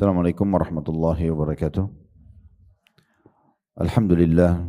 Assalamualaikum warahmatullahi wabarakatuh. Alhamdulillah,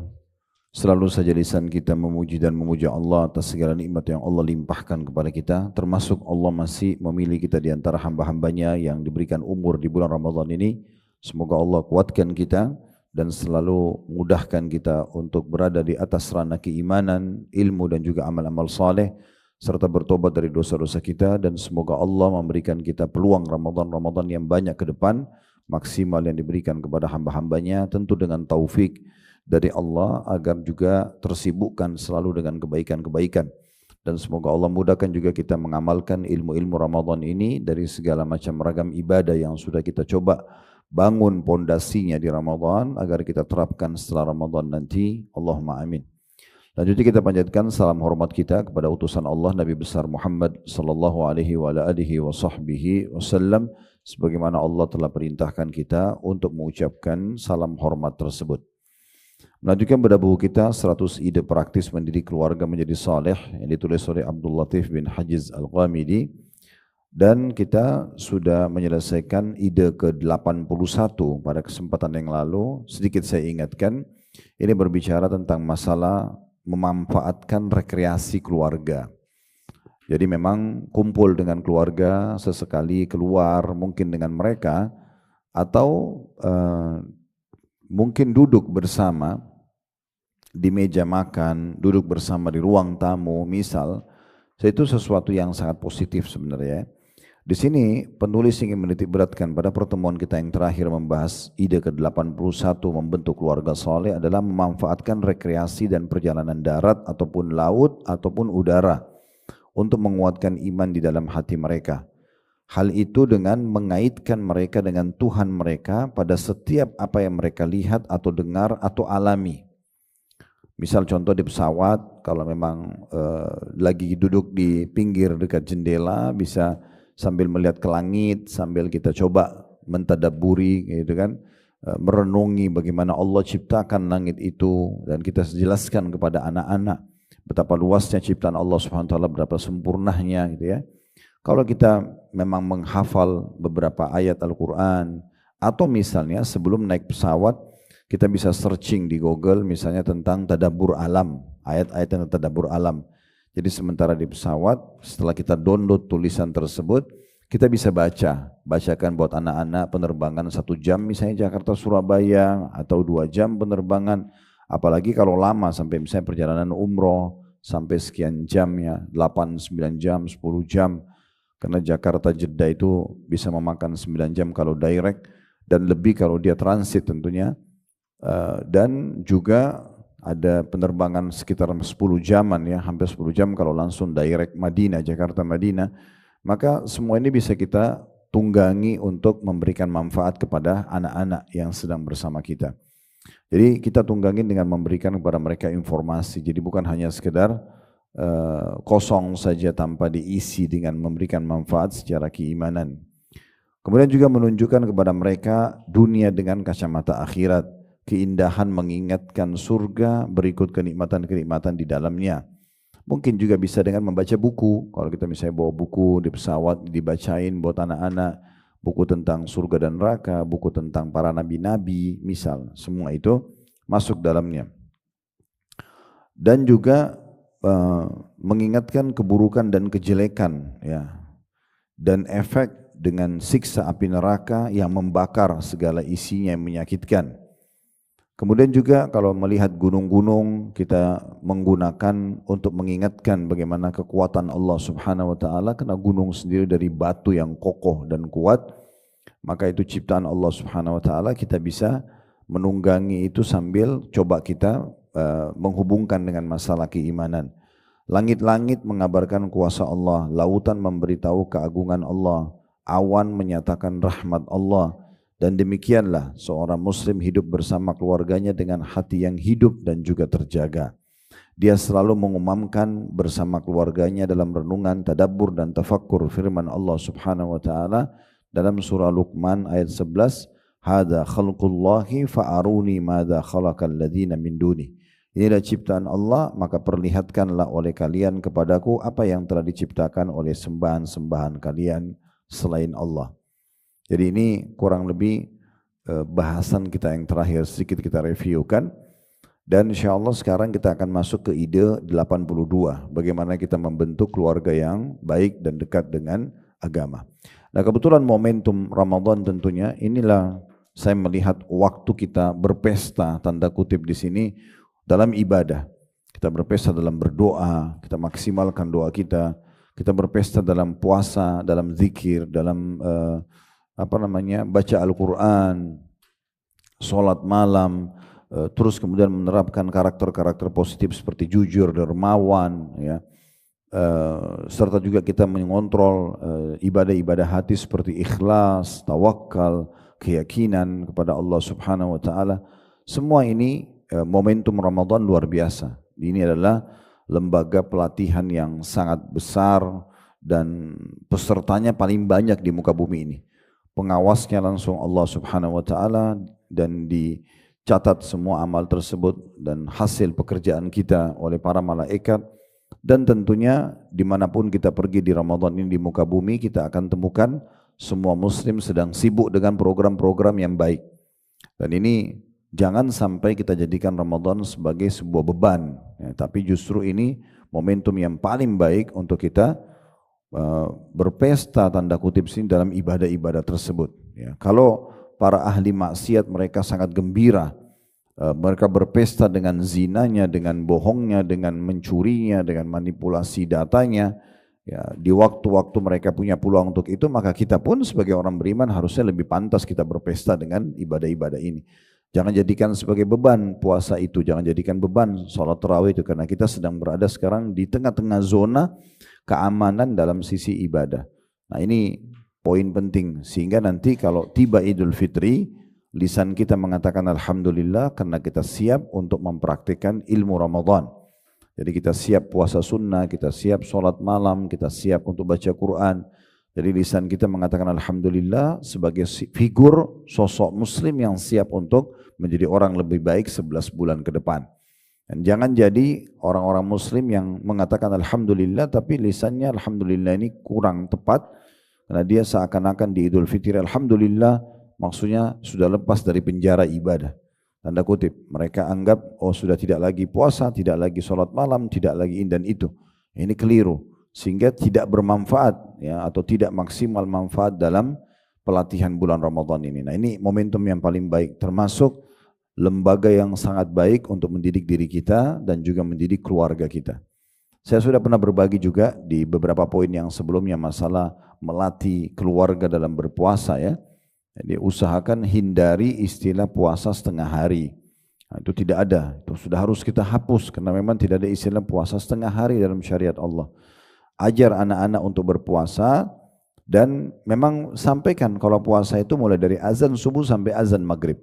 selalu saja lisan kita memuji dan memuja Allah atas segala nikmat yang Allah limpahkan kepada kita, termasuk Allah masih memilih kita di antara hamba-hambanya yang diberikan umur di bulan Ramadan ini. Semoga Allah kuatkan kita dan selalu mudahkan kita untuk berada di atas ranah keimanan, ilmu dan juga amal-amal saleh, serta bertobat dari dosa-dosa kita, dan semoga Allah memberikan kita peluang Ramadan-Ramadan yang banyak ke depan, maksimal yang diberikan kepada hamba-hambanya, tentu dengan taufik dari Allah agar juga tersibukkan selalu dengan kebaikan-kebaikan. Dan semoga Allah mudahkan juga kita mengamalkan ilmu-ilmu Ramadan ini dari segala macam ragam ibadah yang sudah kita coba bangun pondasinya di Ramadan agar kita terapkan setelah Ramadan nanti. Allahumma amin. Lanjutnya kita panjatkan salam hormat kita kepada utusan Allah Nabi besar Muhammad sallallahu alaihi wa alihi wasallam, sebagaimana Allah telah perintahkan kita untuk mengucapkan salam hormat tersebut. Melanjutkan pada buku kita 100 ide praktis mendidik keluarga menjadi saleh yang ditulis oleh Abdul Latif bin Hajiz Al-Ghamidi, dan kita sudah menyelesaikan ide ke-81 pada kesempatan yang lalu. Sedikit saya ingatkan, ini berbicara tentang masalah memanfaatkan rekreasi keluarga. Jadi memang kumpul dengan keluarga, sesekali keluar mungkin dengan mereka, atau mungkin duduk bersama di meja makan, duduk bersama di ruang tamu misal. Itu sesuatu yang sangat positif sebenarnya. Di sini penulis ingin menitik beratkan pada pertemuan kita yang terakhir membahas ide ke-81 membentuk keluarga saleh adalah memanfaatkan rekreasi dan perjalanan darat ataupun laut ataupun udara untuk menguatkan iman di dalam hati mereka. Hal itu dengan mengaitkan mereka dengan Tuhan mereka pada setiap apa yang mereka lihat atau dengar atau alami. Misal contoh di pesawat, kalau memang lagi duduk di pinggir dekat jendela, bisa sambil melihat ke langit, sambil kita coba mentadabburi gitu kan, merenungi bagaimana Allah ciptakan langit itu, dan kita jelaskan kepada anak-anak betapa luasnya ciptaan Allah Subhanahu wa taala, berapa sempurnanya gitu ya. Kalau kita memang menghafal beberapa ayat Al-Qur'an, atau misalnya sebelum naik pesawat kita bisa searching di Google misalnya tentang tadabbur alam, ayat-ayat tentang tadabbur alam. Jadi sementara di pesawat, setelah kita download tulisan tersebut, kita bisa bacakan buat anak-anak penerbangan 1 jam misalnya Jakarta Surabaya, atau 2 jam penerbangan, apalagi kalau lama sampai misalnya perjalanan umroh sampai sekian jam ya, 8, 9 jam, 10 jam, karena Jakarta Jeddah itu bisa memakan 9 jam kalau direct, dan lebih kalau dia transit tentunya, dan juga ada penerbangan sekitar 10 jaman ya, hampir 10 jam kalau langsung direct Madinah, Jakarta Madinah. Maka semua ini bisa kita tunggangi untuk memberikan manfaat kepada anak-anak yang sedang bersama kita. Jadi kita tunggangin dengan memberikan kepada mereka informasi. Jadi bukan hanya sekedar kosong saja tanpa diisi dengan memberikan manfaat secara keimanan. Kemudian juga menunjukkan kepada mereka dunia dengan kacamata akhirat, keindahan mengingatkan surga berikut kenikmatan-kenikmatan di dalamnya. Mungkin juga bisa dengan membaca buku. Kalau kita misalnya bawa buku di pesawat, dibacain buat anak-anak, buku tentang surga dan neraka, buku tentang para nabi-nabi misal, semua itu masuk dalamnya. Dan juga mengingatkan keburukan dan kejelekan ya, dan efek dengan siksa api neraka yang membakar segala isinya yang menyakitkan. Kemudian juga kalau melihat gunung-gunung, kita menggunakan untuk mengingatkan bagaimana kekuatan Allah Subhanahu wa taala, karena gunung sendiri dari batu yang kokoh dan kuat, maka itu ciptaan Allah Subhanahu wa taala. Kita bisa menunggangi itu sambil coba kita menghubungkan dengan masalah keimanan. Langit-langit mengabarkan kuasa Allah, lautan memberitahu keagungan Allah, awan menyatakan rahmat Allah. Dan demikianlah seorang muslim hidup bersama keluarganya dengan hati yang hidup dan juga terjaga. Dia selalu mengumamkan bersama keluarganya dalam renungan, tadabbur dan tafakkur firman Allah Subhanahu wa taala dalam surah Luqman ayat 11, "Hada khalqullahi fa'aruni madza khalaqal ladzina min duni." Inilah ciptaan Allah, maka perlihatkanlah oleh kalian kepadaku apa yang telah diciptakan oleh sembahan-sembahan kalian selain Allah. Jadi ini kurang lebih bahasan kita yang terakhir sedikit kita reviewkan. Dan insya Allah sekarang kita akan masuk ke ide 82. Bagaimana kita membentuk keluarga yang baik dan dekat dengan agama. Nah kebetulan momentum Ramadan tentunya inilah saya melihat waktu kita berpesta tanda kutip di sini dalam ibadah. Kita berpesta dalam berdoa, kita maksimalkan doa kita. Kita berpesta dalam puasa, dalam zikir, dalam baca Al-Quran, sholat malam, terus kemudian menerapkan karakter-karakter positif seperti jujur, dermawan, ya. Serta juga kita mengontrol ibadah-ibadah hati seperti ikhlas, tawakal, keyakinan kepada Allah Subhanahu wa taala. Semua ini momentum Ramadan luar biasa. Ini adalah lembaga pelatihan yang sangat besar dan pesertanya paling banyak di muka bumi ini. Pengawasnya langsung Allah Subhanahu wa taala dan dicatat semua amal tersebut dan hasil pekerjaan kita oleh para malaikat. Dan tentunya dimanapun kita pergi di Ramadan ini di muka bumi, kita akan temukan semua muslim sedang sibuk dengan program-program yang baik. Dan ini jangan sampai kita jadikan Ramadan sebagai sebuah beban, ya, tapi justru ini momentum yang paling baik untuk kita berpesta tanda kutip sini dalam ibadah-ibadah tersebut. Ya. Kalau para ahli maksiat mereka sangat gembira, mereka berpesta dengan zinanya, dengan bohongnya, dengan mencurinya, dengan manipulasi datanya. Ya, di waktu-waktu mereka punya peluang untuk itu, maka kita pun sebagai orang beriman harusnya lebih pantas kita berpesta dengan ibadah-ibadah ini. Jangan jadikan sebagai beban puasa itu, jangan jadikan beban sholat tarawih itu, karena kita sedang berada sekarang di tengah-tengah zona keamanan dalam sisi ibadah. Nah ini poin penting, sehingga nanti kalau tiba Idul Fitri, lisan kita mengatakan Alhamdulillah karena kita siap untuk mempraktikkan ilmu Ramadan. Jadi kita siap puasa sunnah, kita siap sholat malam, kita siap untuk baca Quran. Jadi lisan kita mengatakan Alhamdulillah sebagai figur sosok muslim yang siap untuk menjadi orang lebih baik 11 bulan ke depan. Dan jangan jadi orang-orang muslim yang mengatakan Alhamdulillah tapi lisannya Alhamdulillah ini kurang tepat. Karena dia seakan-akan di Idul Fitri Alhamdulillah maksudnya sudah lepas dari penjara ibadah. Tanda kutip, mereka anggap oh sudah tidak lagi puasa, tidak lagi sholat malam, tidak lagi ini dan itu. Ini keliru. Sehingga tidak bermanfaat ya, atau tidak maksimal manfaat dalam pelatihan bulan Ramadan ini. Nah ini momentum yang paling baik, termasuk lembaga yang sangat baik untuk mendidik diri kita dan juga mendidik keluarga kita. Saya sudah pernah berbagi juga di beberapa poin yang sebelumnya masalah melatih keluarga dalam berpuasa ya. Jadi usahakan hindari istilah puasa setengah hari. Nah, itu tidak ada, itu sudah harus kita hapus karena memang tidak ada istilah puasa setengah hari dalam syariat Allah. Ajar anak-anak untuk berpuasa dan memang sampaikan kalau puasa itu mulai dari azan subuh sampai azan maghrib.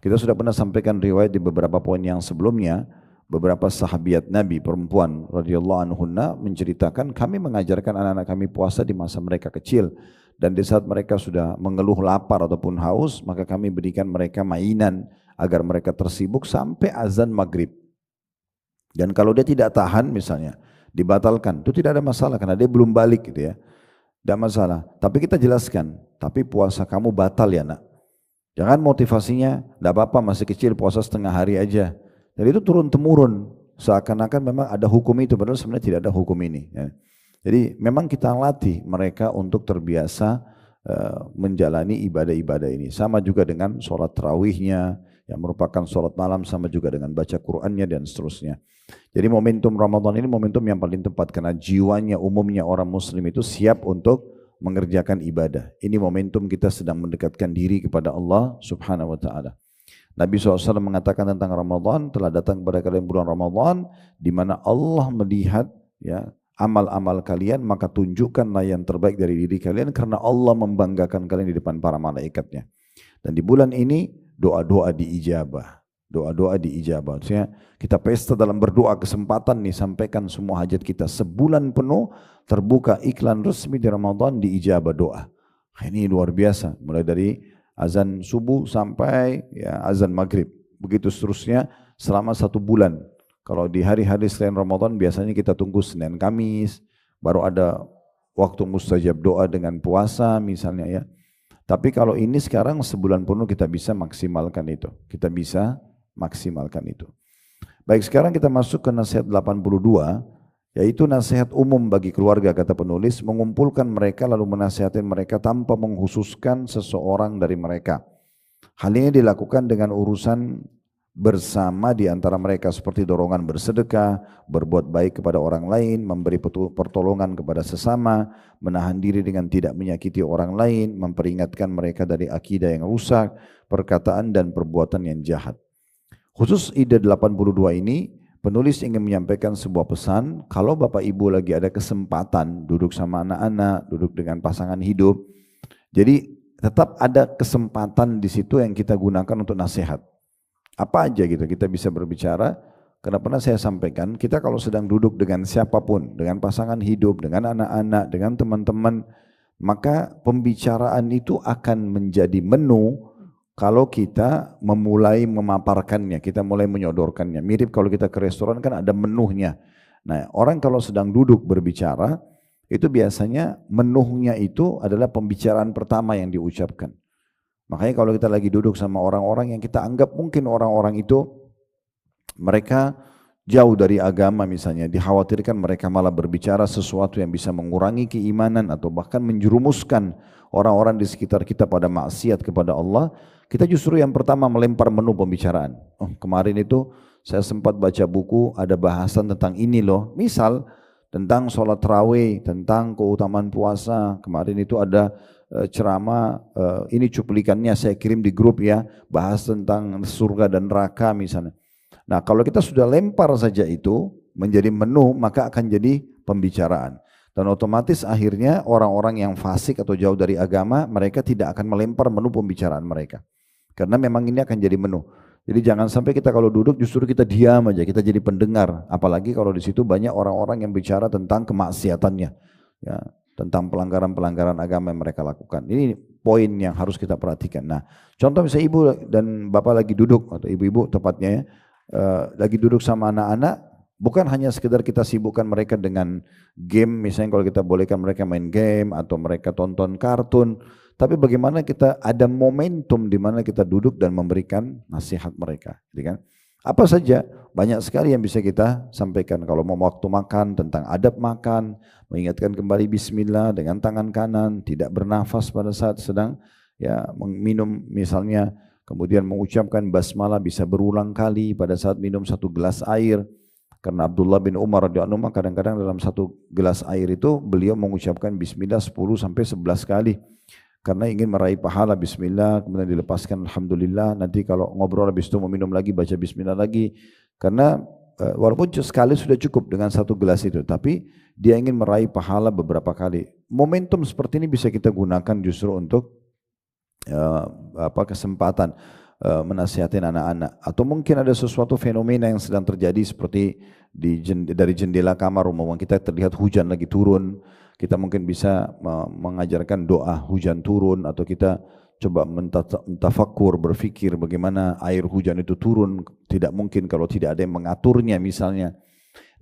Kita sudah pernah sampaikan riwayat di beberapa poin yang sebelumnya, beberapa sahabiat Nabi perempuan radhiyallahu anhunna menceritakan kami mengajarkan anak-anak kami puasa di masa mereka kecil dan di saat mereka sudah mengeluh lapar ataupun haus maka kami berikan mereka mainan agar mereka tersibuk sampai azan maghrib. Dan kalau dia tidak tahan misalnya dibatalkan, itu tidak ada masalah karena dia belum balik gitu ya. Tidak masalah, tapi kita jelaskan, tapi puasa kamu batal ya nak. Jangan motivasinya, tidak apa-apa masih kecil puasa setengah hari aja. Jadi itu turun-temurun, seakan-akan memang ada hukum itu, padahal sebenarnya tidak ada hukum ini. Ya. Jadi memang kita latih mereka untuk terbiasa menjalani ibadah-ibadah ini. Sama juga dengan sholat tarawihnya, yang merupakan sholat malam, sama juga dengan baca Qur'annya dan seterusnya. Jadi momentum Ramadan ini momentum yang paling tepat karena jiwanya umumnya orang muslim itu siap untuk mengerjakan ibadah. Ini momentum kita sedang mendekatkan diri kepada Allah Subhanahu wa taala. Nabi SAW mengatakan tentang Ramadan, telah datang kepada kalian bulan Ramadan di mana Allah melihat ya amal-amal kalian, maka tunjukkanlah yang terbaik dari diri kalian karena Allah membanggakan kalian di depan para malaikatnya. Dan di bulan ini doa-doa diijabah. Doa-doa diijabah. Maksudnya kita pesta dalam berdoa, kesempatan nih sampaikan semua hajat kita. Sebulan penuh terbuka iklan resmi di Ramadan diijabah doa. Ini luar biasa. Mulai dari azan subuh sampai ya, azan maghrib. Begitu seterusnya selama 1 bulan. Kalau di hari-hari selain Ramadan biasanya kita tunggu Senin Kamis. Baru ada waktu mustajab doa dengan puasa misalnya ya. Tapi kalau ini sekarang sebulan penuh kita bisa maksimalkan itu. Kita bisa maksimalkan itu. Baik, sekarang kita masuk ke nasihat 82, yaitu nasihat umum bagi keluarga, kata penulis, mengumpulkan mereka lalu menasihatin mereka tanpa mengkhususkan seseorang dari mereka. Hal ini dilakukan dengan urusan bersama di antara mereka seperti dorongan bersedekah, berbuat baik kepada orang lain, memberi pertolongan kepada sesama, menahan diri dengan tidak menyakiti orang lain, memperingatkan mereka dari akidah yang rusak, perkataan dan perbuatan yang jahat. Khusus ide 82 ini, penulis ingin menyampaikan sebuah pesan, kalau Bapak Ibu lagi ada kesempatan duduk sama anak-anak, duduk dengan pasangan hidup, jadi tetap ada kesempatan di situ yang kita gunakan untuk nasihat. Apa aja gitu, kita bisa berbicara, karena pernah saya sampaikan, kita kalau sedang duduk dengan siapapun, dengan pasangan hidup, dengan anak-anak, dengan teman-teman, maka pembicaraan itu akan menjadi menu kalau kita memulai memaparkannya, kita mulai menyodorkannya. Mirip kalau kita ke restoran kan ada menunya. Nah, orang kalau sedang duduk berbicara, itu biasanya menunya itu adalah pembicaraan pertama yang diucapkan. Makanya kalau kita lagi duduk sama orang-orang yang kita anggap mungkin orang-orang itu mereka jauh dari agama misalnya, dikhawatirkan mereka malah berbicara sesuatu yang bisa mengurangi keimanan atau bahkan menjerumuskan orang-orang di sekitar kita pada maksiat kepada Allah, kita justru yang pertama melempar menu pembicaraan. Oh, kemarin itu saya sempat baca buku, ada bahasan tentang ini loh, misal tentang sholat tarawih, tentang keutamaan puasa. Kemarin itu ada ceramah, ini cuplikannya saya kirim di grup ya, bahas tentang surga dan neraka misalnya. Nah, kalau kita sudah lempar saja itu menjadi menu, maka akan jadi pembicaraan. Dan otomatis akhirnya orang-orang yang fasik atau jauh dari agama, mereka tidak akan melempar menu pembicaraan mereka. Karena memang ini akan jadi menu. Jadi jangan sampai kita kalau duduk justru kita diam aja, kita jadi pendengar. Apalagi kalau di situ banyak orang-orang yang bicara tentang kemaksiatannya, ya, tentang pelanggaran-pelanggaran agama yang mereka lakukan. Ini poin yang harus kita perhatikan. Nah, contoh misalnya ibu dan bapak lagi duduk, atau ibu-ibu tepatnya ya, lagi duduk sama anak-anak, bukan hanya sekedar kita sibukkan mereka dengan game, misalnya kalau kita bolehkan mereka main game atau mereka tonton kartun, tapi bagaimana kita ada momentum di mana kita duduk dan memberikan nasihat mereka, gitu kan? Apa saja, banyak sekali yang bisa kita sampaikan. Kalau mau waktu makan, tentang adab makan, mengingatkan kembali bismillah dengan tangan kanan, tidak bernafas pada saat sedang ya minum misalnya, kemudian mengucapkan basmalah bisa berulang kali pada saat minum satu gelas air. Karena Abdullah bin Umar radhiyallahu anhu kadang-kadang dalam satu gelas air itu beliau mengucapkan bismillah 10 sampai 11 kali. Karena ingin meraih pahala bismillah, kemudian dilepaskan alhamdulillah, nanti kalau ngobrol habis itu mau minum lagi baca bismillah lagi. Karena walaupun sekali sudah cukup dengan satu gelas itu, tapi dia ingin meraih pahala beberapa kali. Momentum seperti ini bisa kita gunakan justru untuk kesempatan menasihatin anak-anak. Atau mungkin ada sesuatu fenomena yang sedang terjadi seperti dari jendela kamar rumah kita terlihat hujan lagi turun. Kita mungkin bisa mengajarkan doa hujan turun, atau kita coba mentafakkur, berpikir bagaimana air hujan itu turun. Tidak mungkin kalau tidak ada yang mengaturnya misalnya.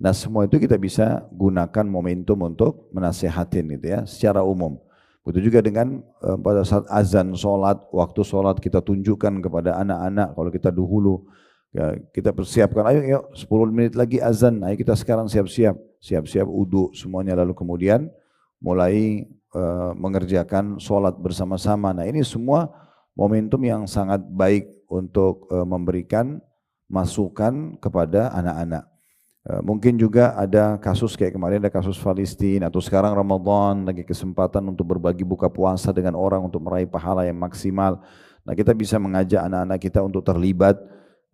Nah, semua itu kita bisa gunakan momentum untuk menasihatin gitu ya, secara umum. Begitu juga dengan pada saat azan sholat, waktu sholat kita tunjukkan kepada anak-anak, kalau kita dahulu ya, kita persiapkan, ayo yuk 10 menit lagi azan, ayo kita sekarang siap-siap wudu semuanya, lalu kemudian mulai mengerjakan sholat bersama-sama. Nah, ini semua momentum yang sangat baik untuk memberikan masukan kepada anak-anak. Mungkin juga ada kasus kayak kemarin ada kasus Palestina, atau sekarang Ramadan lagi kesempatan untuk berbagi buka puasa dengan orang untuk meraih pahala yang maksimal. Nah, kita bisa mengajak anak-anak kita untuk terlibat.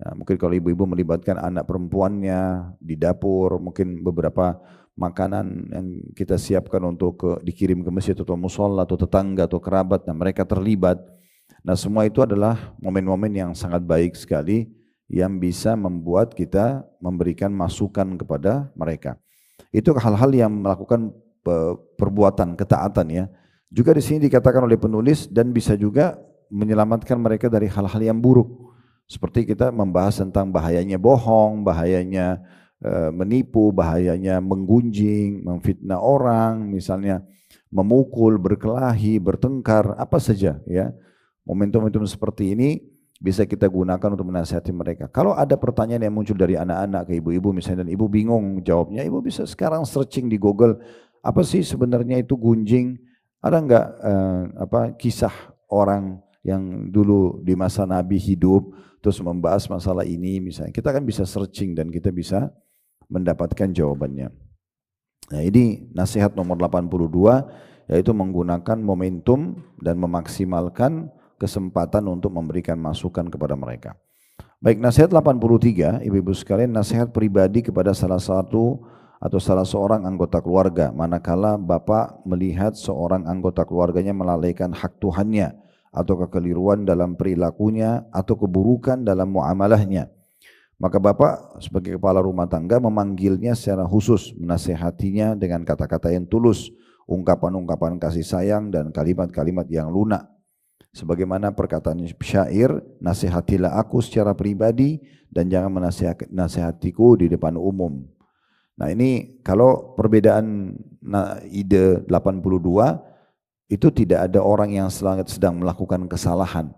Nah, mungkin kalau ibu-ibu melibatkan anak perempuannya di dapur, mungkin beberapa makanan yang kita siapkan untuk dikirim ke masjid atau musola atau tetangga atau kerabat, nah mereka terlibat. Nah, semua itu adalah momen-momen yang sangat baik sekali yang bisa membuat kita memberikan masukan kepada mereka. Itu hal-hal yang melakukan perbuatan ketaatan ya. Juga di sini dikatakan oleh penulis, dan bisa juga menyelamatkan mereka dari hal-hal yang buruk. Seperti kita membahas tentang bahayanya bohong, bahayanya menipu, bahayanya menggunjing, memfitnah orang misalnya, memukul, berkelahi, bertengkar, apa saja ya. Momentum-momentum seperti ini bisa kita gunakan untuk menasihati mereka. Kalau ada pertanyaan yang muncul dari anak-anak ke ibu-ibu misalnya dan ibu bingung jawabnya, ibu bisa sekarang searching di Google, apa sih sebenarnya itu gunjing? Ada enggak kisah orang yang dulu di masa Nabi hidup terus membahas masalah ini misalnya. Kita kan bisa searching dan kita bisa mendapatkan jawabannya. Nah, ini nasihat nomor 82, yaitu menggunakan momentum dan memaksimalkan kesempatan untuk memberikan masukan kepada mereka. Baik, nasihat 83, ibu-ibu sekalian, nasihat pribadi kepada salah satu atau salah seorang anggota keluarga manakala bapak melihat seorang anggota keluarganya melalaikan hak Tuhannya atau kekeliruan dalam perilakunya atau keburukan dalam muamalahnya. Maka bapak sebagai kepala rumah tangga memanggilnya secara khusus, menasehatinya dengan kata-kata yang tulus, ungkapan-ungkapan kasih sayang dan kalimat-kalimat yang lunak. Sebagaimana perkataan syair, nasihatilah aku secara pribadi dan jangan menasihatiku di depan umum. Nah ini kalau perbedaan ide 82, itu tidak ada orang yang sedang melakukan kesalahan.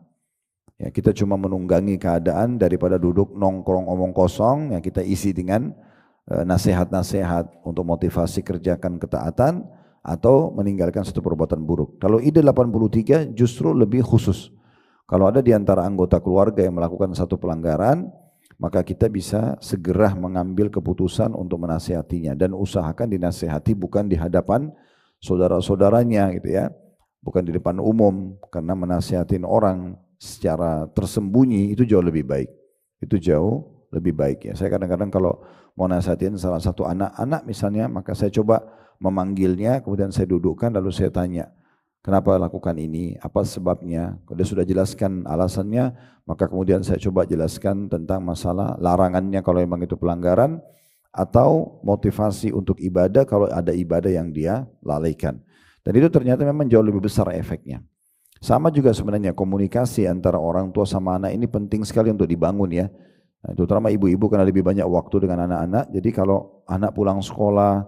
Ya, kita cuma menunggangi keadaan daripada duduk nongkrong omong kosong yang kita isi dengan nasihat-nasihat untuk motivasi kerjakan ketaatan atau meninggalkan satu perbuatan buruk. Kalau ide 83 justru lebih khusus. Kalau ada di antara anggota keluarga yang melakukan satu pelanggaran, maka kita bisa segera mengambil keputusan untuk menasihatinya dan usahakan dinasihati bukan di hadapan saudara-saudaranya gitu ya. Bukan di depan umum, karena menasihatin orang secara tersembunyi itu jauh lebih baik. Itu jauh lebih baik ya. Saya kadang-kadang kalau mau nasihatin salah satu anak-anak misalnya, maka saya coba memanggilnya, kemudian saya dudukkan lalu saya tanya, kenapa lakukan ini, apa sebabnya. Kalau dia sudah jelaskan alasannya, maka kemudian saya coba jelaskan tentang masalah larangannya kalau memang itu pelanggaran, atau motivasi untuk ibadah kalau ada ibadah yang dia lalaikan. Dan itu ternyata memang jauh lebih besar efeknya. Sama juga sebenarnya komunikasi antara orang tua sama anak ini penting sekali untuk dibangun ya. Nah, terutama ibu-ibu karena lebih banyak waktu dengan anak-anak. Jadi kalau anak pulang sekolah,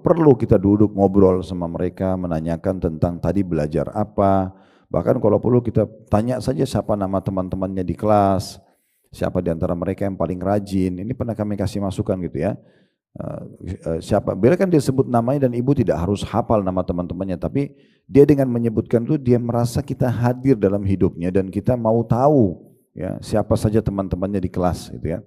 perlu kita duduk ngobrol sama mereka, menanyakan tentang tadi belajar apa. Bahkan kalau perlu kita tanya saja siapa nama teman-temannya di kelas, siapa di antara mereka yang paling rajin. Ini pernah kami kasih masukan gitu ya. Siapa, biarkan dia sebut namanya dan ibu tidak harus hafal nama teman-temannya, tapi dia dengan menyebutkan itu dia merasa kita hadir dalam hidupnya dan kita mau tahu ya siapa saja teman-temannya di kelas gitu ya.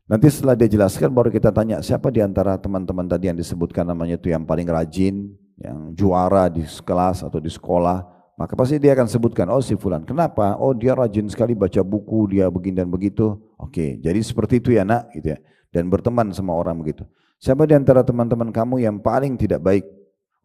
Nanti setelah dia jelaskan baru kita tanya siapa di antara teman-teman tadi yang disebutkan namanya itu yang paling rajin, yang juara di kelas atau di sekolah, maka pasti dia akan sebutkan, oh si fulan. Kenapa? Oh dia rajin sekali baca buku, dia begini dan begitu. Oke, jadi seperti itu ya nak gitu ya. Dan berteman sama orang begitu. Siapa di antara teman-teman kamu yang paling tidak baik?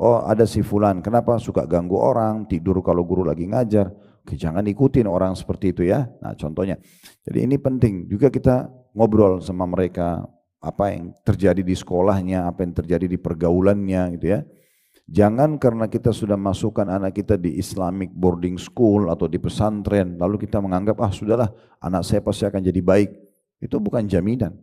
Oh ada si fulan, kenapa suka ganggu orang, tidur kalau guru lagi ngajar. Oke, jangan ikutin orang seperti itu ya. Nah contohnya. Jadi ini penting juga kita ngobrol sama mereka, apa yang terjadi di sekolahnya, apa yang terjadi di pergaulannya gitu ya. Jangan karena kita sudah masukkan anak kita di Islamic boarding school atau di pesantren, lalu kita menganggap sudahlah anak saya pasti akan jadi baik. Itu bukan jaminan.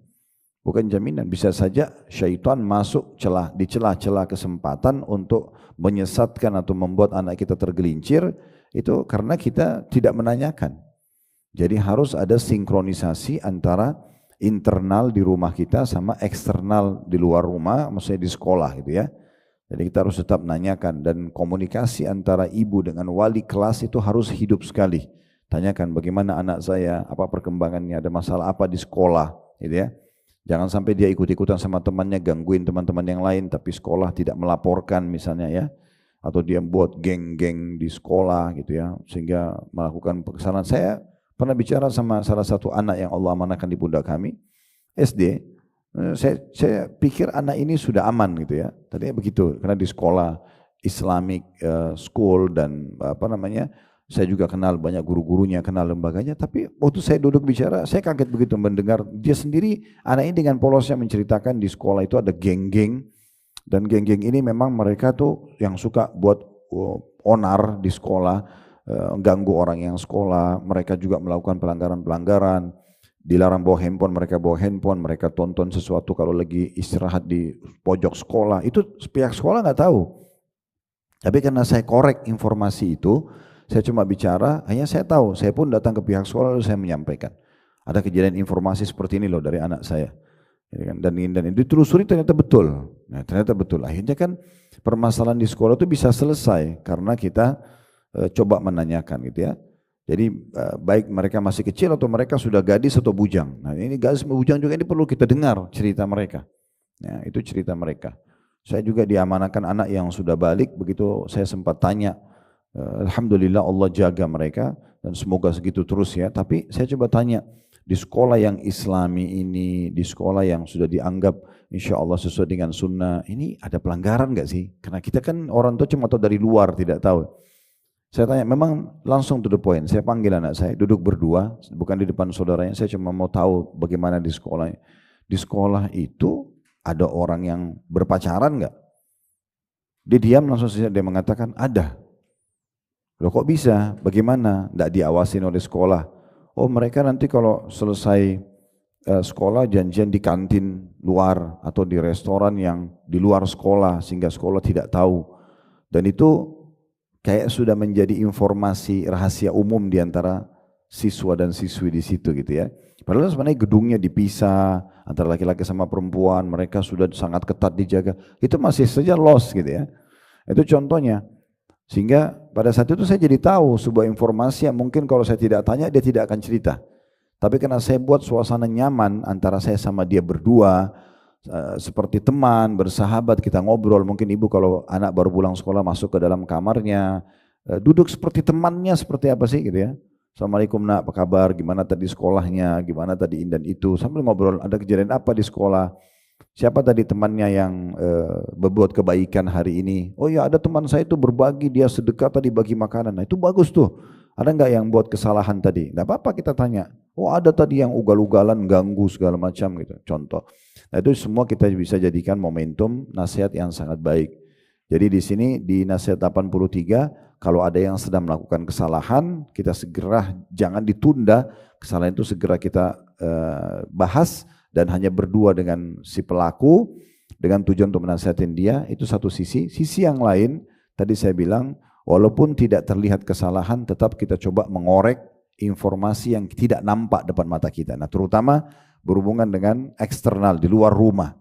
Bukan jaminan, bisa saja syaitan masuk di celah-celah kesempatan untuk menyesatkan atau membuat anak kita tergelincir, itu karena kita tidak menanyakan. Jadi harus ada sinkronisasi antara internal di rumah kita sama eksternal di luar rumah, maksudnya di sekolah gitu ya. Jadi kita harus tetap menanyakan dan komunikasi antara ibu dengan wali kelas itu harus hidup sekali. Tanyakan bagaimana anak saya, apa perkembangannya, ada masalah apa di sekolah gitu ya. Jangan sampai dia ikut-ikutan sama temannya, gangguin teman-teman yang lain, tapi sekolah tidak melaporkan misalnya ya. Atau dia buat geng-geng di sekolah gitu ya, sehingga melakukan kesalahan. Saya pernah bicara sama salah satu anak yang Allah amanahkan di pundak kami, SD. Saya pikir anak ini sudah aman gitu ya. Tadinya begitu, karena di sekolah Islamic school dan saya juga kenal banyak guru-gurunya, kenal lembaganya, tapi waktu saya duduk bicara, saya kaget begitu mendengar dia sendiri, anak ini dengan polosnya menceritakan di sekolah itu ada geng-geng, dan geng-geng ini memang mereka tuh yang suka buat onar di sekolah, ganggu orang yang sekolah, mereka juga melakukan pelanggaran-pelanggaran, dilarang bawa handphone, mereka tonton sesuatu kalau lagi istirahat di pojok sekolah, itu pihak sekolah nggak tahu. Tapi karena saya korek informasi itu, saya cuma bicara, hanya saya tahu, saya pun datang ke pihak sekolah lalu saya menyampaikan. Ada kejadian informasi seperti ini loh dari anak saya. Ya kan? Dan ditelusuri ternyata betul. Nah, ternyata betul. Akhirnya kan permasalahan di sekolah itu bisa selesai karena kita coba menanyakan gitu ya. Jadi baik mereka masih kecil atau mereka sudah gadis atau bujang. Nah ini gadis bujang juga ini perlu kita dengar cerita mereka. Ya, itu cerita mereka. Saya juga diamanahkan anak yang sudah balik, begitu saya sempat tanya, alhamdulillah Allah jaga mereka dan semoga segitu terus ya. Tapi saya coba tanya, di sekolah yang islami ini, di sekolah yang sudah dianggap insya Allah sesuai dengan sunnah, ini ada pelanggaran nggak sih? Karena kita kan orang tua cuma tahu dari luar, tidak tahu. Saya tanya, memang langsung to the point. Saya panggil anak saya, duduk berdua, bukan di depan saudaranya. Saya cuma mau tahu bagaimana di sekolah. Di sekolah itu ada orang yang berpacaran nggak? Dia diam langsung saja dia mengatakan ada. Loh kok bisa? Bagaimana? Nggak diawasin oleh sekolah. Oh mereka nanti kalau selesai sekolah janjian di kantin luar atau di restoran yang di luar sekolah sehingga sekolah tidak tahu. Dan itu kayak sudah menjadi informasi rahasia umum di antara siswa dan siswi di situ gitu ya. Padahal sebenarnya gedungnya dipisah antara laki-laki sama perempuan, mereka sudah sangat ketat dijaga. Itu masih saja lost gitu ya. Itu contohnya. Sehingga pada saat itu saya jadi tahu sebuah informasi yang mungkin kalau saya tidak tanya dia tidak akan cerita. Tapi karena saya buat suasana nyaman antara saya sama dia berdua, seperti teman, bersahabat, kita ngobrol. Mungkin ibu kalau anak baru pulang sekolah masuk ke dalam kamarnya, duduk seperti temannya, seperti apa sih gitu ya. Assalamualaikum nak, apa kabar, gimana tadi sekolahnya, gimana tadi dan itu. Sambil ngobrol, ada kejadian apa di sekolah. Siapa tadi temannya yang berbuat kebaikan hari ini? Oh ya ada teman saya itu berbagi, dia sedekah tadi bagi makanan. Nah itu bagus tuh. Ada nggak yang buat kesalahan tadi? Nggak apa-apa kita tanya. Oh ada tadi yang ugal-ugalan, ganggu segala macam gitu. Contoh. Nah itu semua kita bisa jadikan momentum nasihat yang sangat baik. Jadi di sini di nasihat 83, kalau ada yang sedang melakukan kesalahan, kita segera jangan ditunda, kesalahan itu segera kita bahas dan hanya berdua dengan si pelaku dengan tujuan untuk menasihatin dia, itu satu sisi. Sisi yang lain, tadi saya bilang, walaupun tidak terlihat kesalahan, tetap kita coba mengorek informasi yang tidak nampak depan mata kita. Nah terutama berhubungan dengan eksternal, di luar rumah.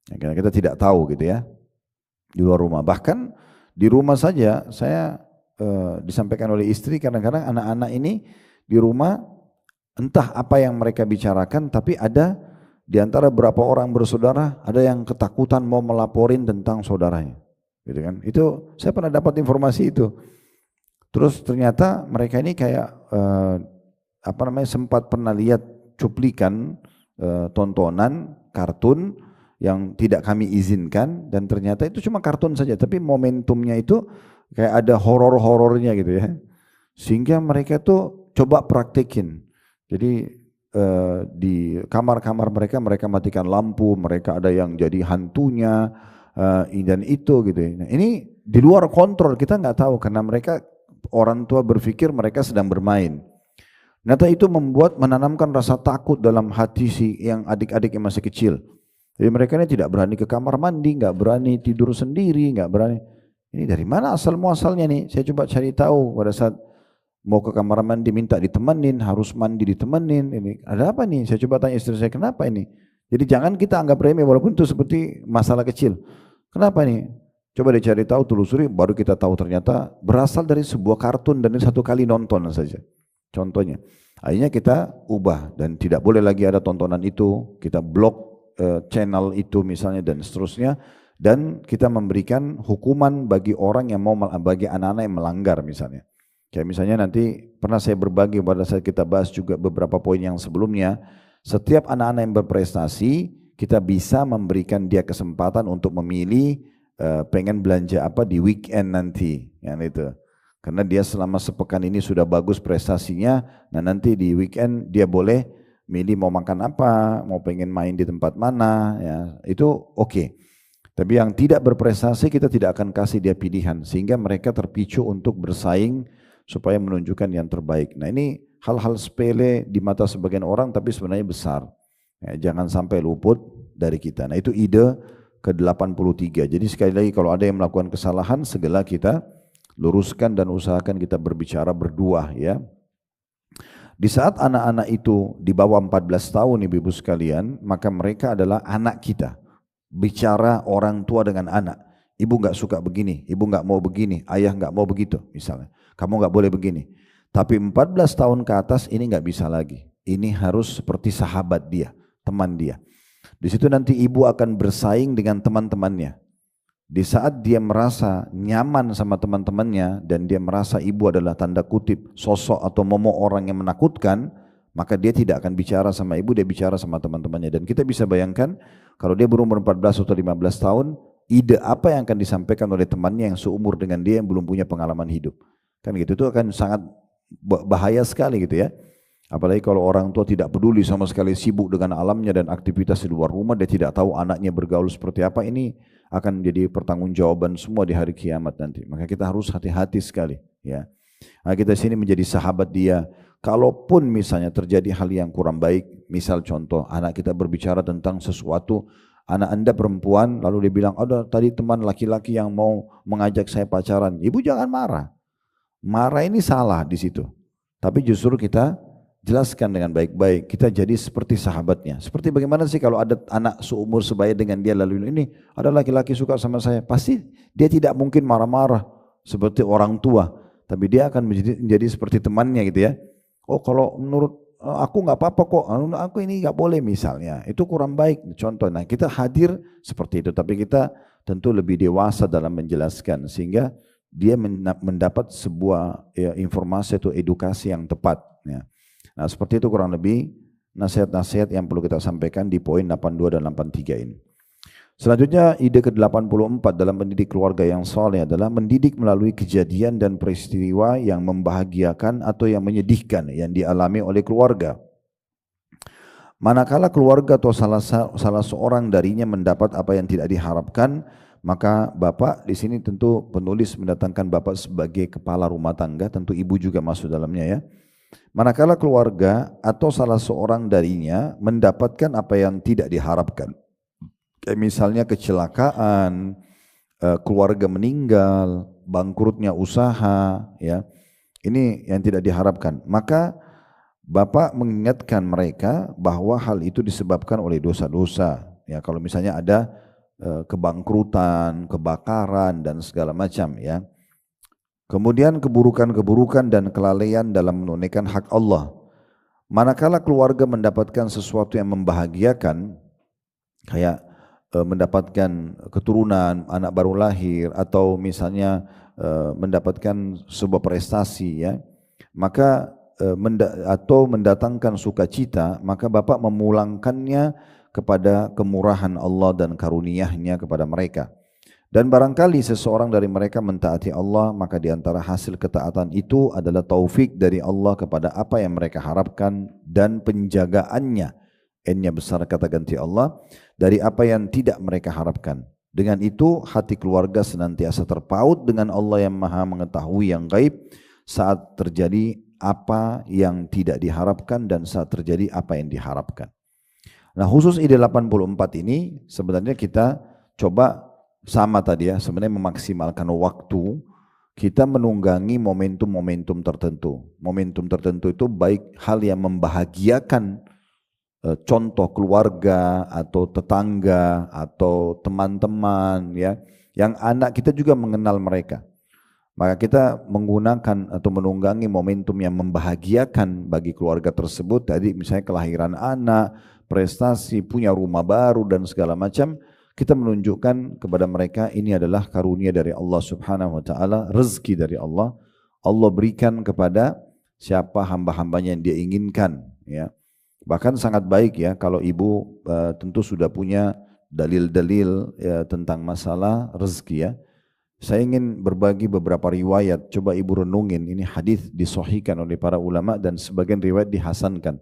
Karena kita tidak tahu gitu ya, di luar rumah. Bahkan di rumah saja, saya disampaikan oleh istri, kadang-kadang anak-anak ini di rumah, entah apa yang mereka bicarakan, tapi ada di antara beberapa orang bersaudara, ada yang ketakutan mau melaporin tentang saudaranya. Gitu kan? Itu saya pernah dapat informasi itu. Terus ternyata mereka ini kayak sempat pernah lihat cuplikan tontonan kartun yang tidak kami izinkan, dan ternyata itu cuma kartun saja, tapi momentumnya itu kayak ada horor-horornya gitu ya. Sehingga mereka tuh coba praktekin. Jadi di kamar-kamar mereka matikan lampu, mereka ada yang jadi hantunya dan itu gitu. Nah, ini di luar kontrol, kita nggak tahu karena mereka orang tua berpikir mereka sedang bermain. Ternyata itu menanamkan rasa takut dalam hati si yang adik-adik yang masih kecil. Jadi mereka ini tidak berani ke kamar mandi, nggak berani tidur sendiri, nggak berani. Ini dari mana asal muasalnya nih? Saya coba cari tahu pada saat mau ke kamar mandi minta ditemenin, harus mandi ditemenin. Ini ada apa nih? Saya coba tanya istri saya, kenapa ini? Jadi jangan kita anggap remeh walaupun itu seperti masalah kecil. Kenapa nih? Coba dicari tahu, telusuri, baru kita tahu ternyata berasal dari sebuah kartun dan ini satu kali nonton saja. Contohnya. Akhirnya kita ubah dan tidak boleh lagi ada tontonan itu, kita blok channel itu misalnya dan seterusnya, dan kita memberikan hukuman bagi orang yang mau, bagi anak-anak yang melanggar misalnya. Kayak misalnya nanti pernah saya berbagi pada saat kita bahas juga beberapa poin yang sebelumnya, setiap anak-anak yang berprestasi kita bisa memberikan dia kesempatan untuk memilih pengen belanja apa di weekend nanti, yang itu. Karena dia selama sepekan ini sudah bagus prestasinya, nah nanti di weekend dia boleh milih mau makan apa, mau pengen main di tempat mana, ya itu oke. Tapi yang tidak berprestasi kita tidak akan kasih dia pilihan, sehingga mereka terpicu untuk bersaing supaya menunjukkan yang terbaik. Nah ini hal-hal sepele di mata sebagian orang tapi sebenarnya besar. Ya, jangan sampai luput dari kita. Nah itu ide ke-83. Jadi sekali lagi kalau ada yang melakukan kesalahan segera kita luruskan dan usahakan kita berbicara berdua ya. Di saat anak-anak itu di bawah 14 tahun ibu-ibu sekalian, maka mereka adalah anak kita. Bicara orang tua dengan anak. Ibu nggak suka begini, ibu nggak mau begini, ayah nggak mau begitu misalnya. Kamu nggak boleh begini. Tapi 14 tahun ke atas ini nggak bisa lagi. Ini harus seperti sahabat dia, teman dia. Di situ nanti ibu akan bersaing dengan teman-temannya. Di saat dia merasa nyaman sama teman-temannya dan dia merasa ibu adalah tanda kutip sosok atau momok orang yang menakutkan, maka dia tidak akan bicara sama ibu, dia bicara sama teman-temannya. Dan kita bisa bayangkan kalau dia berumur 14 atau 15 tahun, ide apa yang akan disampaikan oleh temannya yang seumur dengan dia yang belum punya pengalaman hidup. Kan gitu, itu akan sangat bahaya sekali gitu ya. Apalagi kalau orang tua tidak peduli sama sekali, sibuk dengan alamnya dan aktivitas di luar rumah, dia tidak tahu anaknya bergaul seperti apa, ini akan menjadi pertanggungjawaban semua di hari kiamat nanti. Maka kita harus hati-hati sekali ya. Nah, kita sini menjadi sahabat dia. Kalaupun misalnya terjadi hal yang kurang baik, misal contoh anak kita berbicara tentang sesuatu, anak anda perempuan lalu dia bilang, ada tadi teman laki-laki yang mau mengajak saya pacaran. Ibu jangan marah. Marah ini salah di situ. Tapi justru kita jelaskan dengan baik-baik, kita jadi seperti sahabatnya. Seperti bagaimana sih kalau ada anak seumur sebaya dengan dia lalu ini ada laki-laki suka sama saya, pasti dia tidak mungkin marah-marah seperti orang tua, tapi dia akan menjadi seperti temannya gitu ya. Oh kalau menurut aku nggak apa-apa kok, aku ini nggak boleh misalnya, itu kurang baik contoh. Nah kita hadir seperti itu, tapi kita tentu lebih dewasa dalam menjelaskan sehingga dia mendapat sebuah ya, informasi atau edukasi yang tepat ya. Nah seperti itu kurang lebih nasihat-nasihat yang perlu kita sampaikan di poin 82 dan 83 ini. Selanjutnya ide ke-84 dalam mendidik keluarga yang saleh adalah mendidik melalui kejadian dan peristiwa yang membahagiakan atau yang menyedihkan yang dialami oleh keluarga. Manakala keluarga atau salah seorang darinya mendapat apa yang tidak diharapkan, maka bapak di sini tentu penulis mendatangkan bapak sebagai kepala rumah tangga, tentu ibu juga masuk dalamnya ya. Manakala keluarga atau salah seorang darinya mendapatkan apa yang tidak diharapkan, kayak misalnya kecelakaan, keluarga meninggal, bangkrutnya usaha, ya, ini yang tidak diharapkan. Maka bapak mengingatkan mereka bahwa hal itu disebabkan oleh dosa-dosa. Ya, kalau misalnya ada kebangkrutan, kebakaran dan segala macam, ya. Kemudian keburukan-keburukan dan kelalaian dalam menunaikan hak Allah. Manakala keluarga mendapatkan sesuatu yang membahagiakan, kayak mendapatkan keturunan, anak baru lahir, atau misalnya mendapatkan sebuah prestasi, ya, maka atau mendatangkan sukacita, maka bapak memulangkannya kepada kemurahan Allah dan karunia-Nya kepada mereka. Dan barangkali seseorang dari mereka mentaati Allah, maka di antara hasil ketaatan itu adalah taufik dari Allah kepada apa yang mereka harapkan dan penjagaannya, N-nya besar kata ganti Allah, dari apa yang tidak mereka harapkan. Dengan itu hati keluarga senantiasa terpaut dengan Allah yang maha mengetahui yang gaib saat terjadi apa yang tidak diharapkan dan saat terjadi apa yang diharapkan. Nah khusus ide 84 ini sebenarnya kita coba sama tadi ya, sebenarnya memaksimalkan waktu kita menunggangi momentum-momentum tertentu. Momentum tertentu itu baik hal yang membahagiakan contoh keluarga atau tetangga atau teman-teman, ya, yang anak kita juga mengenal mereka. Maka kita menggunakan atau menunggangi momentum yang membahagiakan bagi keluarga tersebut. Tadi misalnya kelahiran anak, prestasi, punya rumah baru dan segala macam. Kita menunjukkan kepada mereka ini adalah karunia dari Allah Subhanahu wa taala, rezeki dari Allah. Allah berikan kepada siapa hamba-hambanya yang dia inginkan, ya. Bahkan sangat baik ya kalau ibu tentu sudah punya dalil-dalil ya, tentang masalah rezeki, ya. Saya ingin berbagi beberapa riwayat, coba ibu renungin, ini hadis disahihkan oleh para ulama dan sebagian riwayat dihasankan.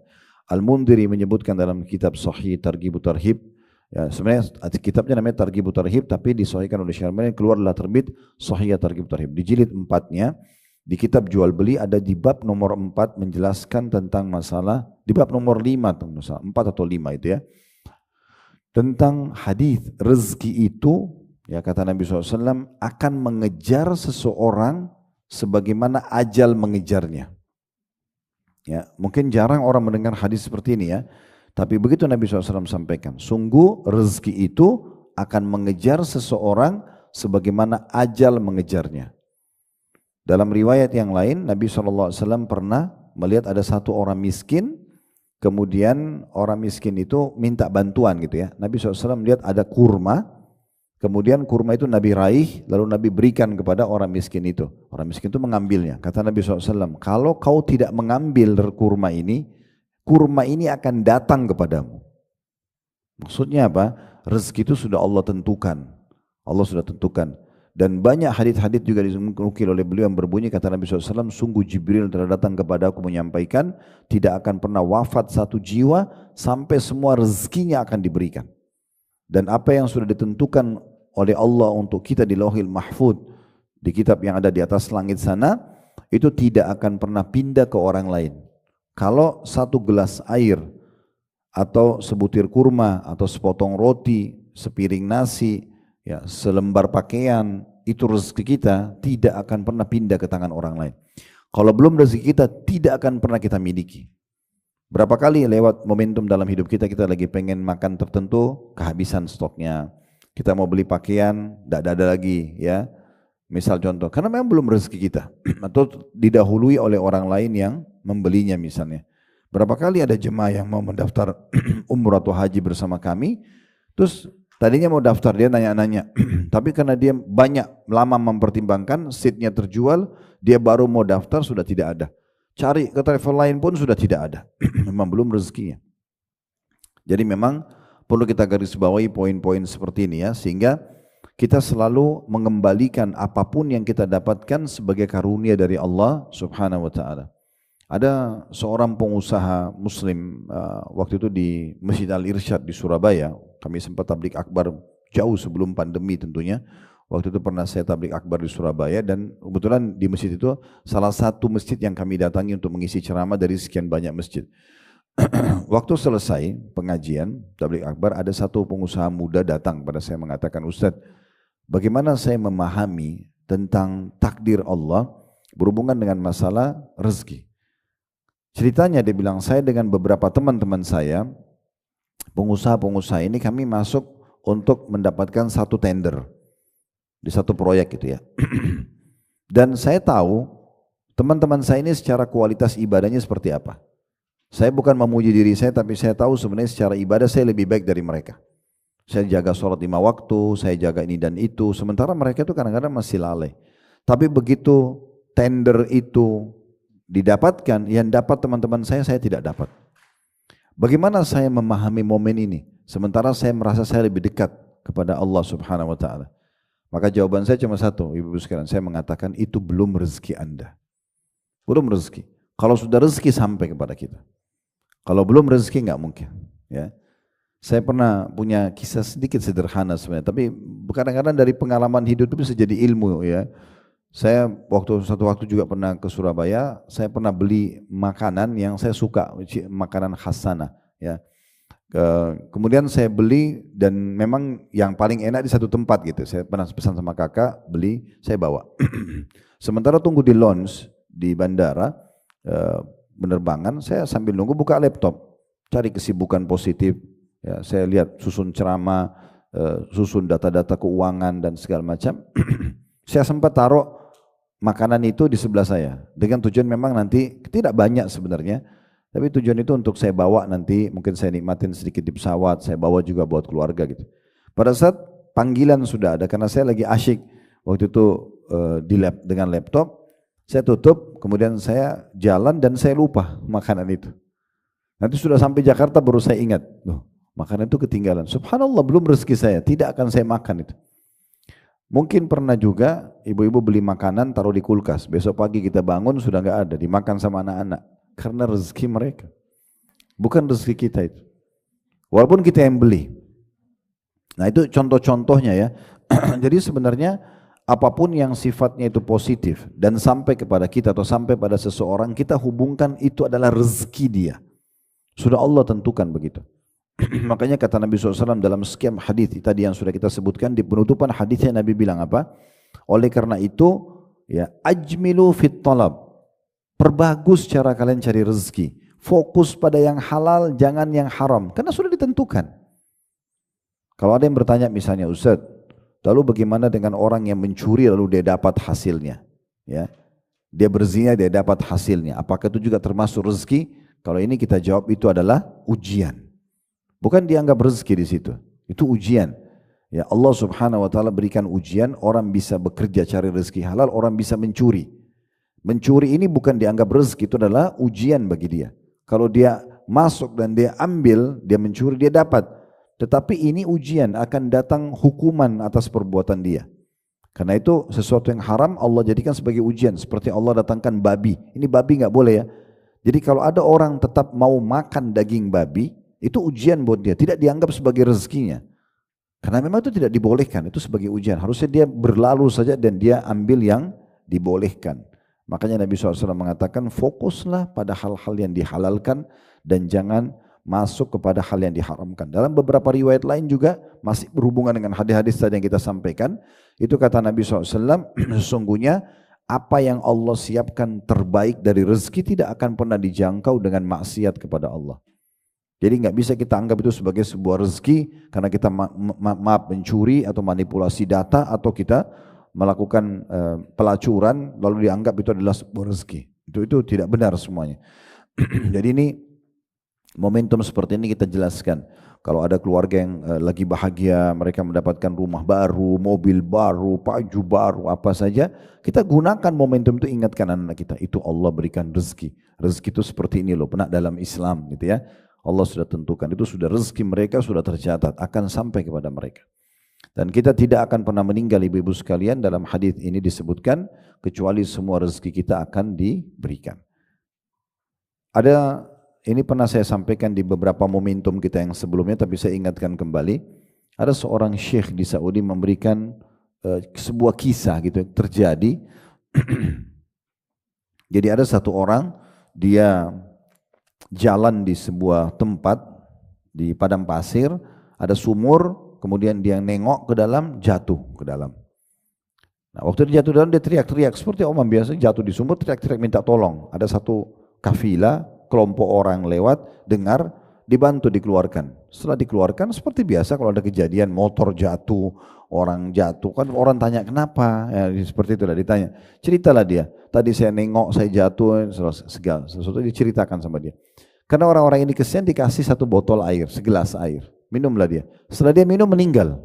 Al-Mundhiri menyebutkan dalam kitab Sahih Targhib Tarhib, ya, sebenarnya kitabnya namanya Targhib Tarhib tapi disahihkan oleh Syekh Albani, keluarlah terbit Sahih Targhib Tarhib. Di jilid 4-nya di kitab jual beli ada di bab nomor 4 menjelaskan tentang masalah, di bab nomor 5 4 atau 5 itu ya. tentang hadis rezeki itu, ya kata Nabi SAW, akan mengejar seseorang sebagaimana ajal mengejarnya. Ya, mungkin jarang orang mendengar hadis seperti ini ya, tapi begitu Nabi SAW sampaikan, sungguh rezeki itu akan mengejar seseorang sebagaimana ajal mengejarnya. Dalam riwayat yang lain, Nabi SAW pernah melihat ada satu orang miskin, kemudian orang miskin itu minta bantuan gitu ya. Nabi SAW melihat ada kurma, kemudian kurma itu Nabi raih, lalu Nabi berikan kepada orang miskin itu. Orang miskin itu mengambilnya. Kata Nabi SAW, kalau kau tidak mengambil kurma ini akan datang kepadamu. Maksudnya apa? Rezeki itu sudah Allah tentukan. Allah sudah tentukan. Dan banyak hadits-hadits juga dinukil oleh beliau yang berbunyi, kata Nabi SAW, sungguh Jibril telah datang kepada aku menyampaikan, tidak akan pernah wafat satu jiwa sampai semua rezekinya akan diberikan. Dan apa yang sudah ditentukan oleh Allah untuk kita di Lauhil Mahfuz, di kitab yang ada di atas langit sana, itu tidak akan pernah pindah ke orang lain. Kalau satu gelas air, atau sebutir kurma, atau sepotong roti, sepiring nasi, ya, selembar pakaian, itu rezeki kita tidak akan pernah pindah ke tangan orang lain. Kalau belum rezeki kita, tidak akan pernah kita miliki. Berapa kali lewat momentum dalam hidup kita, kita lagi pengen makan tertentu, kehabisan stoknya. Kita mau beli pakaian, tidak ada lagi, ya. Misal contoh, karena memang belum rezeki kita, atau didahului oleh orang lain yang membelinya misalnya. Berapa kali ada jemaah yang mau mendaftar umrah atau haji bersama kami, terus tadinya mau daftar, dia nanya-nanya, tapi karena dia banyak lama mempertimbangkan, seatnya terjual, dia baru mau daftar sudah tidak ada. Cari ke travel lain pun sudah tidak ada. Memang belum rezekinya. Jadi memang perlu kita garis bawahi poin-poin seperti ini ya, sehingga kita selalu mengembalikan apapun yang kita dapatkan sebagai karunia dari Allah Subhanahu wa taala. Ada seorang pengusaha muslim waktu itu di Masjid Al-Irsyad di Surabaya. Kami sempat tablik akbar jauh sebelum pandemi tentunya. Waktu itu pernah saya tablik akbar di Surabaya, dan kebetulan di masjid itu salah satu masjid yang kami datangi untuk mengisi ceramah dari sekian banyak masjid. Waktu selesai pengajian tablik akbar, ada satu pengusaha muda datang pada saya mengatakan, Ustadz, bagaimana saya memahami tentang takdir Allah berhubungan dengan masalah rezeki? Ceritanya dia bilang, saya dengan beberapa teman-teman saya, pengusaha-pengusaha ini, kami masuk untuk mendapatkan satu tender di satu proyek gitu ya. Dan saya tahu teman-teman saya ini secara kualitas ibadahnya seperti apa. Saya bukan memuji diri saya, tapi saya tahu sebenarnya secara ibadah saya lebih baik dari mereka. Saya jaga sholat 5 waktu, saya jaga ini dan itu, sementara mereka itu kadang-kadang masih lalai. Tapi begitu tender itu didapatkan, yang dapat teman-teman saya tidak dapat. Bagaimana saya memahami momen ini? Sementara saya merasa saya lebih dekat kepada Allah Subhanahu wa taala. Maka jawaban saya cuma satu, ibu-ibu sekalian, saya mengatakan itu belum rezeki Anda. Belum rezeki. Kalau sudah rezeki sampai kepada kita. Kalau belum rezeki enggak mungkin, ya. Saya pernah punya kisah sedikit sederhana sebenarnya, tapi kadang-kadang dari pengalaman hidup itu bisa jadi ilmu ya. Saya satu waktu juga pernah ke Surabaya, saya pernah beli makanan yang saya suka, makanan khas sana ya. Kemudian saya beli, dan memang yang paling enak di satu tempat gitu. Saya pernah pesan sama kakak, beli, saya bawa. Sementara tunggu di lounge di bandara penerbangan, saya sambil nunggu buka laptop, cari kesibukan positif. Ya, saya lihat susun ceramah, susun data-data keuangan dan segala macam. Saya sempat taruh makanan itu di sebelah saya, dengan tujuan memang nanti tidak banyak sebenarnya, tapi tujuan itu untuk saya bawa nanti, mungkin saya nikmatin sedikit di pesawat, saya bawa juga buat keluarga gitu. Pada saat panggilan sudah ada, karena saya lagi asyik waktu itu dengan laptop, saya tutup, kemudian saya jalan dan saya lupa makanan itu. Nanti sudah sampai Jakarta baru saya ingat, loh, makanan itu ketinggalan. Subhanallah, belum rezeki saya, tidak akan saya makan itu. Mungkin pernah juga ibu-ibu beli makanan taruh di kulkas, besok pagi kita bangun sudah nggak ada, dimakan sama anak-anak, karena rezeki mereka, bukan rezeki kita itu. Walaupun kita yang beli. Nah itu contoh-contohnya ya. Jadi sebenarnya apapun yang sifatnya itu positif dan sampai kepada kita atau sampai pada seseorang, kita hubungkan itu adalah rezeki dia. Sudah Allah tentukan begitu. Makanya kata Nabi SAW dalam sekian hadis tadi yang sudah kita sebutkan, di penutupan hadisnya Nabi bilang apa? Oleh karena itu, ya, ajmilu fit talab. Perbagus cara kalian cari rezeki. Fokus pada yang halal, jangan yang haram. Karena sudah ditentukan. Kalau ada yang bertanya misalnya, Ustaz, lalu bagaimana dengan orang yang mencuri lalu dia dapat hasilnya? Ya, dia berzina, dia dapat hasilnya. Apakah itu juga termasuk rezeki? Kalau ini kita jawab itu adalah ujian. Bukan dianggap rezeki di situ. Itu ujian. Ya, Allah Subhanahu wa taala berikan ujian, orang bisa bekerja cari rezeki halal, orang bisa mencuri. Mencuri ini bukan dianggap rezeki, itu adalah ujian bagi dia. Kalau dia masuk dan dia ambil, dia mencuri, dia dapat. Tetapi ini ujian, akan datang hukuman atas perbuatan dia. Karena itu sesuatu yang haram Allah jadikan sebagai ujian. Seperti Allah datangkan babi. Ini babi nggak boleh ya. Jadi kalau ada orang tetap mau makan daging babi, itu ujian buat dia, tidak dianggap sebagai rezekinya. Karena memang itu tidak dibolehkan, itu sebagai ujian. Harusnya dia berlalu saja dan dia ambil yang dibolehkan. Makanya Nabi SAW mengatakan fokuslah pada hal-hal yang dihalalkan dan jangan masuk kepada hal yang diharamkan. Dalam beberapa riwayat lain juga masih berhubungan dengan hadis-hadis tadi yang kita sampaikan. Itu kata Nabi SAW, sesungguhnya apa yang Allah siapkan terbaik dari rezeki tidak akan pernah dijangkau dengan maksiat kepada Allah. Jadi nggak bisa kita anggap itu sebagai sebuah rezeki karena kita mencuri atau manipulasi data atau kita melakukan pelacuran lalu dianggap itu adalah sebuah rezeki. Itu tidak benar semuanya. Jadi ini momentum seperti ini kita jelaskan. Kalau ada keluarga yang lagi bahagia, mereka mendapatkan rumah baru, mobil baru, baju baru, apa saja, kita gunakan momentum itu, ingatkan anak kita, itu Allah berikan rezeki. Rezeki itu seperti ini loh, pernah dalam Islam gitu ya. Allah sudah tentukan, itu sudah rezeki mereka sudah tercatat, akan sampai kepada mereka. Dan kita tidak akan pernah meninggal ibu-ibu sekalian, dalam hadis ini disebutkan, kecuali semua rezeki kita akan diberikan. Ini pernah saya sampaikan di beberapa momentum kita yang sebelumnya, tapi saya ingatkan kembali, ada seorang syekh di Saudi memberikan sebuah kisah gitu terjadi. Jadi ada satu orang, dia jalan di sebuah tempat di padang pasir, ada sumur, kemudian dia nengok ke dalam, jatuh ke dalam. Nah, waktu dia jatuh dalam, dia teriak-teriak seperti orang biasa jatuh di sumur, teriak-teriak minta tolong. Ada satu kafilah, kelompok orang lewat, dengar, dibantu dikeluarkan. Setelah dikeluarkan, seperti biasa kalau ada kejadian motor jatuh, orang jatuh, kan orang tanya kenapa, ya, seperti itulah ditanya. Ceritalah dia, tadi saya nengok, saya jatuh, segala sesuatu diceritakan sama dia. Karena orang-orang ini kesian, dikasih satu botol air, segelas air, minumlah dia. Setelah dia minum, meninggal.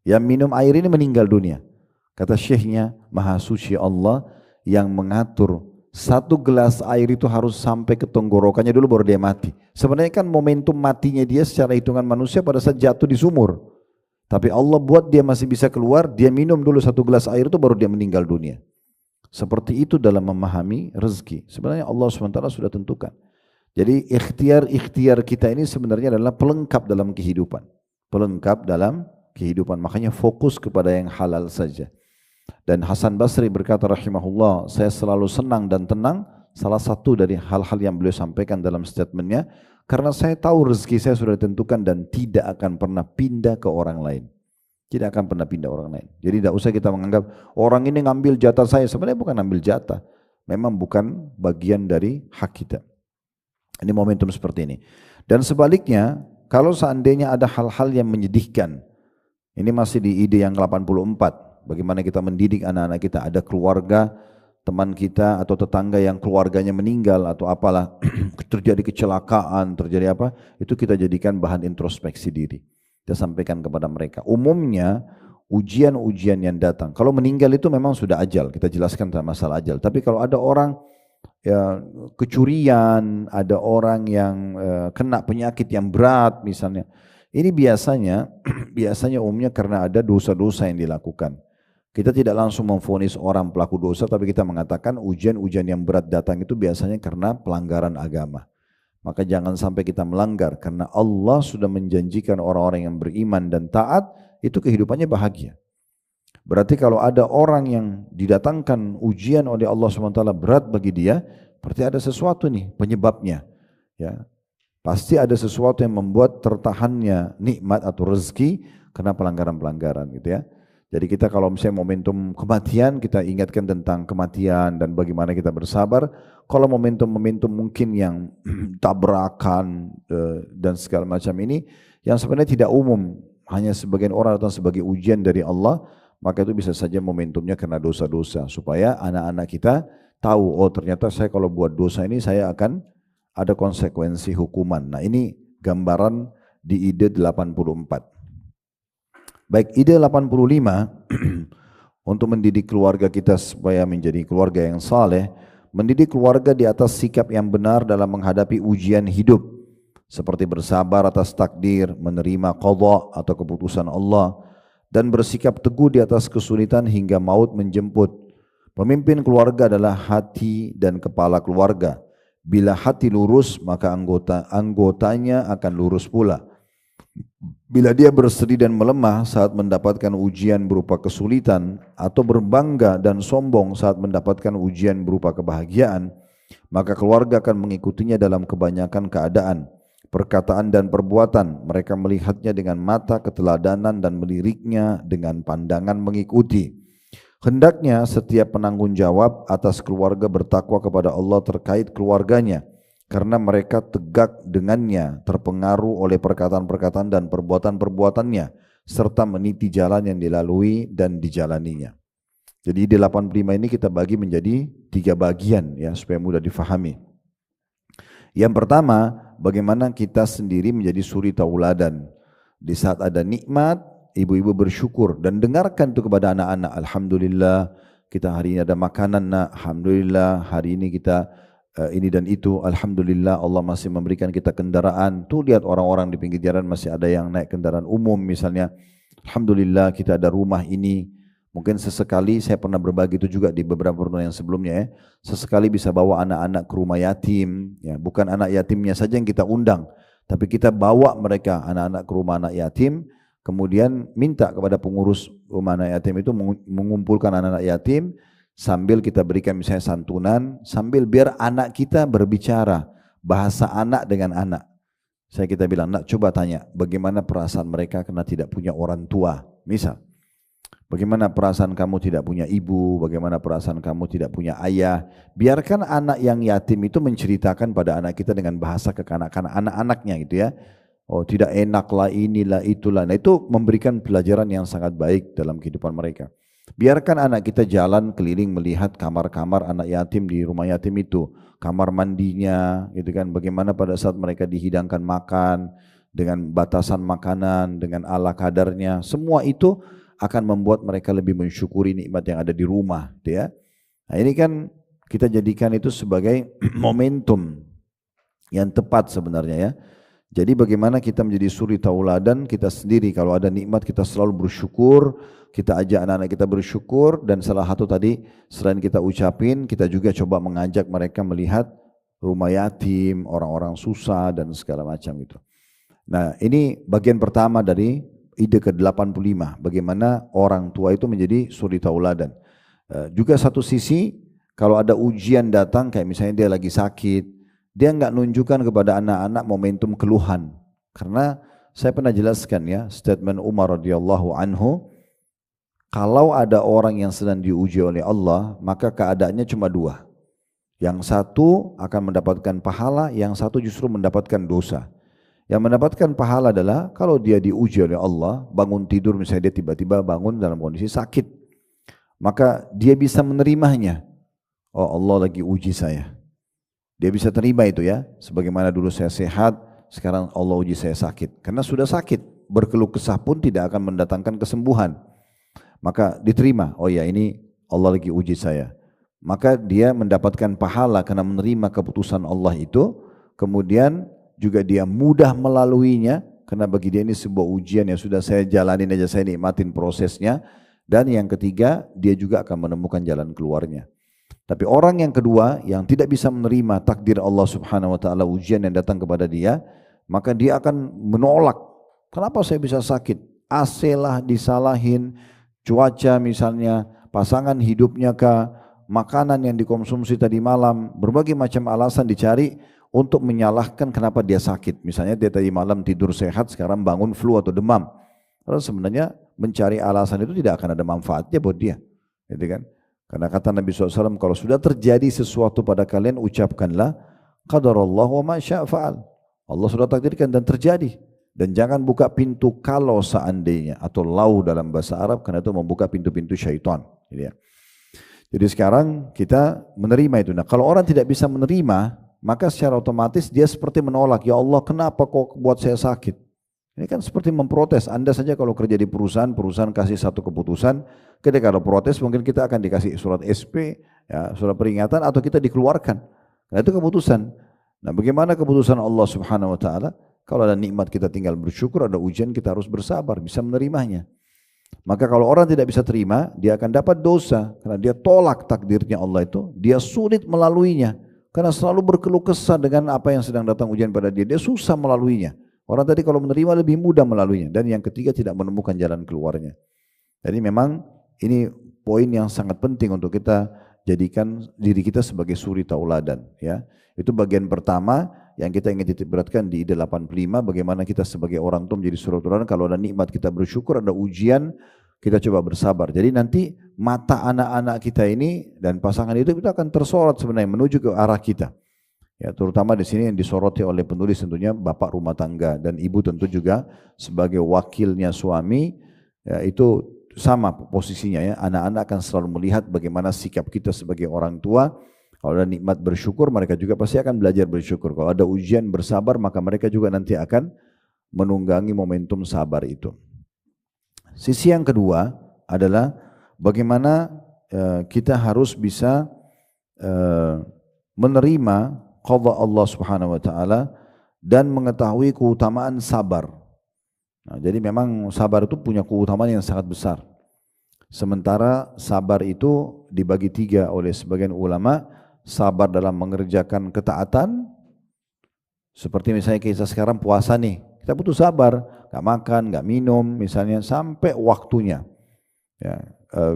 Yang minum air ini meninggal dunia. Kata syekhnya, Maha Suci Allah yang mengatur satu gelas air itu harus sampai ke tenggorokannya dulu baru dia mati. Sebenarnya kan momentum matinya dia secara hitungan manusia pada saat jatuh di sumur. Tapi Allah buat dia masih bisa keluar, dia minum dulu satu gelas air itu baru dia meninggal dunia. Seperti itu dalam memahami rezeki. Sebenarnya Allah SWT sudah tentukan. Jadi ikhtiar kita ini sebenarnya adalah pelengkap dalam kehidupan. Pelengkap dalam kehidupan. Makanya fokus kepada yang halal saja. Dan Hasan Basri berkata rahimahullah, saya selalu senang dan tenang, salah satu dari hal-hal yang beliau sampaikan dalam statementnya, karena saya tahu rezeki saya sudah ditentukan dan tidak akan pernah pindah ke orang lain. Tidak akan pernah pindah orang lain. Jadi tidak usah kita menganggap orang ini ngambil jatah saya. Sebenarnya bukan ambil jatah. Memang bukan bagian dari hak kita. Ini momentum seperti ini. Dan sebaliknya, kalau seandainya ada hal-hal yang menyedihkan, ini masih di ide yang 84, bagaimana kita mendidik anak-anak kita, ada keluarga, teman kita atau tetangga yang keluarganya meninggal atau apalah, terjadi kecelakaan, terjadi apa, itu kita jadikan bahan introspeksi diri. Kita sampaikan kepada mereka. Umumnya, ujian-ujian yang datang, kalau meninggal itu memang sudah ajal, kita jelaskan tentang masalah ajal. Tapi kalau ada orang ya, kecurian, ada orang yang kena penyakit yang berat misalnya, ini biasanya umumnya karena ada dosa-dosa yang dilakukan. Kita tidak langsung memvonis orang pelaku dosa, tapi kita mengatakan ujian-ujian yang berat datang itu biasanya karena pelanggaran agama. Maka jangan sampai kita melanggar, karena Allah sudah menjanjikan orang-orang yang beriman dan taat itu kehidupannya bahagia. Berarti kalau ada orang yang didatangkan ujian oleh Allah SWT berat bagi dia, berarti ada sesuatu nih penyebabnya. Ya, Pasti ada sesuatu yang membuat tertahannya nikmat atau rezeki karena pelanggaran-pelanggaran gitu ya. Jadi kita kalau misalnya momentum kematian, kita ingatkan tentang kematian dan bagaimana kita bersabar. Kalau momentum-momentum mungkin yang tabrakan dan segala macam ini, yang sebenarnya tidak umum, hanya sebagian orang datang sebagai ujian dari Allah, maka itu bisa saja momentumnya karena dosa-dosa. Supaya anak-anak kita tahu, oh ternyata saya kalau buat dosa ini saya akan ada konsekuensi hukuman. Nah ini gambaran di ide 84. Baik, ide 85 untuk mendidik keluarga kita supaya menjadi keluarga yang saleh, mendidik keluarga di atas sikap yang benar dalam menghadapi ujian hidup, seperti bersabar atas takdir, menerima qadha atau keputusan Allah, dan bersikap teguh di atas kesulitan hingga maut menjemput. Pemimpin keluarga adalah hati dan kepala keluarga. Bila hati lurus, maka anggotanya akan lurus pula. Bila dia bersedih dan melemah saat mendapatkan ujian berupa kesulitan atau berbangga dan sombong saat mendapatkan ujian berupa kebahagiaan, maka keluarga akan mengikutinya dalam kebanyakan keadaan, perkataan dan perbuatan. Mereka melihatnya dengan mata keteladanan dan meliriknya dengan pandangan mengikuti. Hendaknya setiap penanggung jawab atas keluarga bertakwa kepada Allah terkait keluarganya, karena mereka tegak dengannya, terpengaruh oleh perkataan-perkataan dan perbuatan-perbuatannya, serta meniti jalan yang dilalui dan dijalaninya. Jadi di 85 ini kita bagi menjadi 3 bagian ya supaya mudah difahami. Yang pertama, bagaimana kita sendiri menjadi suri tauladan. Di saat ada nikmat, ibu-ibu bersyukur dan dengarkan itu kepada anak-anak. Alhamdulillah kita hari ini ada makanan nak. Alhamdulillah hari ini kita ini dan itu, alhamdulillah Allah masih memberikan kita kendaraan. Tuh lihat orang-orang di pinggir jalan masih ada yang naik kendaraan umum misalnya. Alhamdulillah kita ada rumah ini. Mungkin sesekali saya pernah berbagi itu juga di beberapa pertemuan yang sebelumnya ya. Sesekali bisa bawa anak-anak ke rumah yatim, ya bukan anak yatimnya saja yang kita undang, tapi kita bawa mereka anak-anak ke rumah anak yatim. Kemudian minta kepada pengurus rumah anak yatim itu mengumpulkan anak-anak yatim. Sambil kita berikan misalnya santunan, sambil biar anak kita berbicara bahasa anak dengan anak. Kita bilang, nak coba tanya bagaimana perasaan mereka karena tidak punya orang tua. Misal, bagaimana perasaan kamu tidak punya ibu, bagaimana perasaan kamu tidak punya ayah. Biarkan anak yang yatim itu menceritakan pada anak kita dengan bahasa kekanak-kanak anak-anaknya gitu ya. Oh tidak enaklah inilah itulah. Nah itu memberikan pelajaran yang sangat baik dalam kehidupan mereka. Biarkan anak kita jalan keliling melihat kamar-kamar anak yatim di rumah yatim itu, kamar mandinya, gitu kan? Bagaimana pada saat mereka dihidangkan makan dengan batasan makanan, dengan ala kadarnya, semua itu akan membuat mereka lebih mensyukuri nikmat yang ada di rumah, gitu ya. Nah ini kan kita jadikan itu sebagai momentum yang tepat sebenarnya ya. Jadi bagaimana kita menjadi suri tauladan kita sendiri, kalau ada nikmat kita selalu bersyukur, kita ajak anak-anak kita bersyukur, dan salah satu tadi selain kita ucapin, kita juga coba mengajak mereka melihat rumah yatim, orang-orang susah dan segala macam itu. Nah ini bagian pertama dari ide ke-85, bagaimana orang tua itu menjadi suri tauladan. Juga satu sisi kalau ada ujian datang kayak misalnya dia lagi sakit, dia enggak nunjukkan kepada anak-anak momentum keluhan. Karena saya pernah jelaskan ya, statement Umar radhiyallahu anhu, kalau ada orang yang sedang diuji oleh Allah, maka keadaannya cuma 2. Yang satu akan mendapatkan pahala, yang satu justru mendapatkan dosa. Yang mendapatkan pahala adalah kalau dia diuji oleh Allah, bangun tidur misalnya dia tiba-tiba bangun dalam kondisi sakit, maka dia bisa menerimanya. Oh Allah lagi uji saya. Dia bisa terima itu ya, sebagaimana dulu saya sehat, sekarang Allah uji saya sakit. Karena sudah sakit, berkeluh kesah pun tidak akan mendatangkan kesembuhan. Maka diterima, oh ya ini Allah lagi uji saya. Maka dia mendapatkan pahala karena menerima keputusan Allah itu, kemudian juga dia mudah melaluinya, karena bagi dia ini sebuah ujian yang sudah saya jalanin aja, saya nikmatin prosesnya. Dan yang ketiga, dia juga akan menemukan jalan keluarnya. Tapi orang yang kedua yang tidak bisa menerima takdir Allah Subhanahu wa taala, ujian yang datang kepada dia, maka dia akan menolak. Kenapa saya bisa sakit? AC lah disalahin, cuaca misalnya, pasangan hidupnya kah, makanan yang dikonsumsi tadi malam, berbagai macam alasan dicari untuk menyalahkan kenapa dia sakit. Misalnya dia tadi malam tidur sehat, sekarang bangun flu atau demam. Karena sebenarnya mencari alasan itu tidak akan ada manfaatnya buat dia. Gitu kan? Karena kata Nabi SAW, kalau sudah terjadi sesuatu pada kalian, ucapkanlah, qadarallahu wa ma syaa fa'al. Allah sudah takdirkan dan terjadi. Dan jangan buka pintu kalau seandainya, atau lau dalam bahasa Arab, karena itu membuka pintu-pintu syaitan. Gitu ya. Jadi sekarang kita menerima itu. Nah, kalau orang tidak bisa menerima, maka secara otomatis dia seperti menolak, ya Allah kenapa kok buat saya sakit? Ini kan seperti memprotes. Anda saja kalau kerja di perusahaan, perusahaan kasih satu keputusan, ketika ada protes mungkin kita akan dikasih surat SP, ya, surat peringatan, atau kita dikeluarkan. Nah itu keputusan. Nah bagaimana keputusan Allah Subhanahu Wa Taala? Kalau ada nikmat kita tinggal bersyukur, ada ujian kita harus bersabar, bisa menerimanya. Maka kalau orang tidak bisa terima, dia akan dapat dosa. Karena dia tolak takdirnya Allah itu, dia sulit melaluinya. Karena selalu berkeluh kesah dengan apa yang sedang datang ujian pada dia, dia susah melaluinya. Orang tadi kalau menerima lebih mudah melaluinya. Dan yang ketiga tidak menemukan jalan keluarnya. Jadi memang ini poin yang sangat penting untuk kita jadikan diri kita sebagai suri tauladan. Ya. Itu bagian pertama yang kita ingin titik beratkan di ide 85, bagaimana kita sebagai orang tua menjadi suri tauladan. Kalau ada nikmat kita bersyukur, ada ujian kita coba bersabar. Jadi nanti mata anak-anak kita ini dan pasangan itu kita akan tersorot sebenarnya menuju ke arah kita. Ya, terutama di sini yang disoroti oleh penulis tentunya bapak rumah tangga dan ibu tentu juga sebagai wakilnya suami, ya, itu sama posisinya ya. Anak-anak akan selalu melihat bagaimana sikap kita sebagai orang tua. Kalau ada nikmat bersyukur, mereka juga pasti akan belajar bersyukur. Kalau ada ujian bersabar, maka mereka juga nanti akan menunggangi momentum sabar itu. Sisi yang kedua adalah bagaimana kita harus bisa menerima qadha Allah Subhanahu Wa Taala dan mengetahui keutamaan sabar. Nah, jadi memang sabar itu punya keutamaan yang sangat besar. Sementara sabar itu dibagi tiga oleh sebagian ulama. Sabar dalam mengerjakan ketaatan, seperti misalnya kita sekarang puasa nih, kita butuh sabar, gak makan, gak minum, misalnya sampai waktunya. Ya,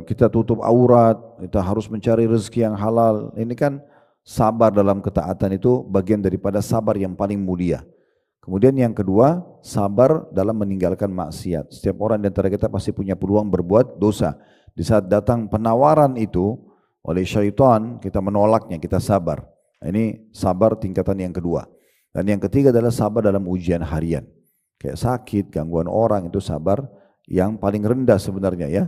kita tutup aurat, kita harus mencari rezeki yang halal. Ini kan sabar dalam ketaatan itu bagian daripada sabar yang paling mulia. Kemudian yang kedua, sabar dalam meninggalkan maksiat. Setiap orang di antara kita pasti punya peluang berbuat dosa. Di saat datang penawaran itu oleh syaitan, kita menolaknya, kita sabar. Ini sabar tingkatan yang kedua. Dan yang ketiga adalah sabar dalam ujian harian. Kayak sakit, gangguan orang, itu sabar yang paling rendah sebenarnya ya.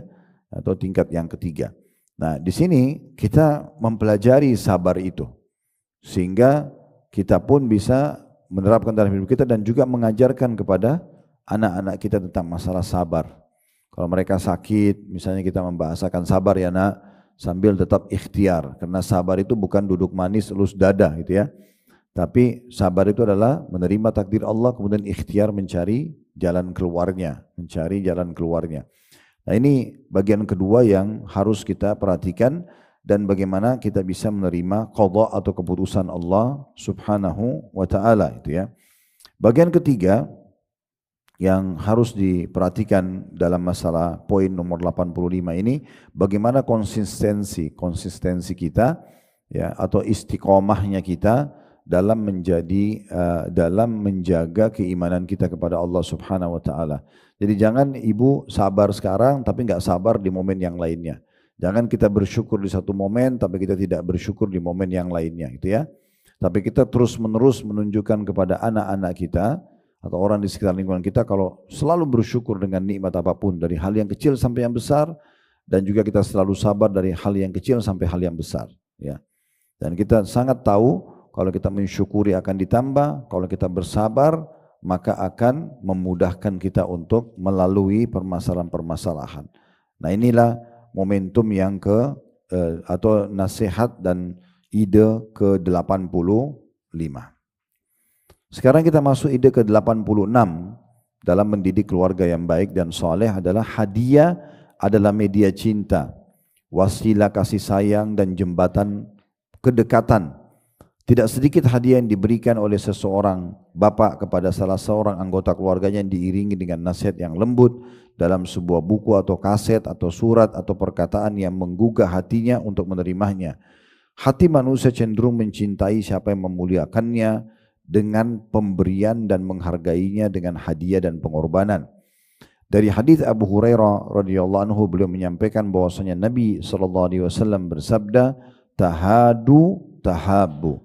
Atau tingkat yang ketiga. Nah di sini kita mempelajari sabar itu. Sehingga kita pun bisa menerapkan dalam hidup kita dan juga mengajarkan kepada anak-anak kita tentang masalah sabar. Kalau mereka sakit, misalnya kita membahasakan sabar ya nak, sambil tetap ikhtiar, karena sabar itu bukan duduk manis elus dada gitu ya, tapi sabar itu adalah menerima takdir Allah kemudian ikhtiar mencari jalan keluarnya, Nah ini bagian kedua yang harus kita perhatikan dan bagaimana kita bisa menerima qadha atau keputusan Allah Subhanahu wa Ta'ala itu ya. Bagian ketiga yang harus diperhatikan dalam masalah poin nomor 85 ini, bagaimana konsistensi kita ya, atau istiqomahnya kita dalam menjaga keimanan kita kepada Allah Subhanahu Wa Taala. Jadi jangan ibu sabar sekarang tapi nggak sabar di momen yang lainnya. Jangan kita bersyukur di satu momen tapi kita tidak bersyukur di momen yang lainnya, gitu ya. Tapi kita terus menerus menunjukkan kepada anak-anak kita atau orang di sekitar lingkungan kita kalau selalu bersyukur dengan nikmat apapun, dari hal yang kecil sampai yang besar, dan juga kita selalu sabar dari hal yang kecil sampai hal yang besar ya. Dan kita sangat tahu kalau kita mensyukuri akan ditambah, kalau kita bersabar maka akan memudahkan kita untuk melalui permasalahan-permasalahan. Nah inilah momentum yang atau nasihat dan ide ke-85. Sekarang kita masuk ide ke-86 dalam mendidik keluarga yang baik dan soleh adalah hadiah adalah media cinta, wasilah kasih sayang dan jembatan kedekatan. Tidak sedikit hadiah yang diberikan oleh seseorang bapak kepada salah seorang anggota keluarganya yang diiringi dengan nasihat yang lembut dalam sebuah buku atau kaset atau surat atau perkataan yang menggugah hatinya untuk menerimanya. Hati manusia cenderung mencintai siapa yang memuliakannya, dengan pemberian dan menghargainya dengan hadiah dan pengorbanan. Dari hadis Abu Hurairah radhiyallahu anhu, beliau menyampaikan bahwasanya Nabi sallallahu alaihi wasallam bersabda, tahadu tahabu,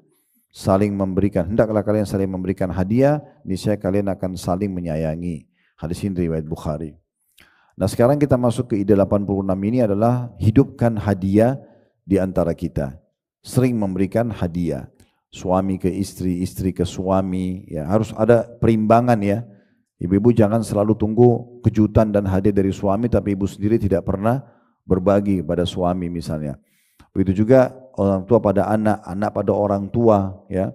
saling memberikan, hendaklah kalian saling memberikan hadiah, niscaya kalian akan saling menyayangi. Hadis ini riwayat Bukhari. Nah, sekarang kita masuk ke ide 86 ini adalah hidupkan hadiah di antara kita. Sering memberikan hadiah, suami ke istri, istri ke suami, ya harus ada perimbangan ya. Ibu-ibu jangan selalu tunggu kejutan dan hadiah dari suami tapi ibu sendiri tidak pernah berbagi pada suami misalnya. Begitu juga orang tua pada anak, anak pada orang tua ya.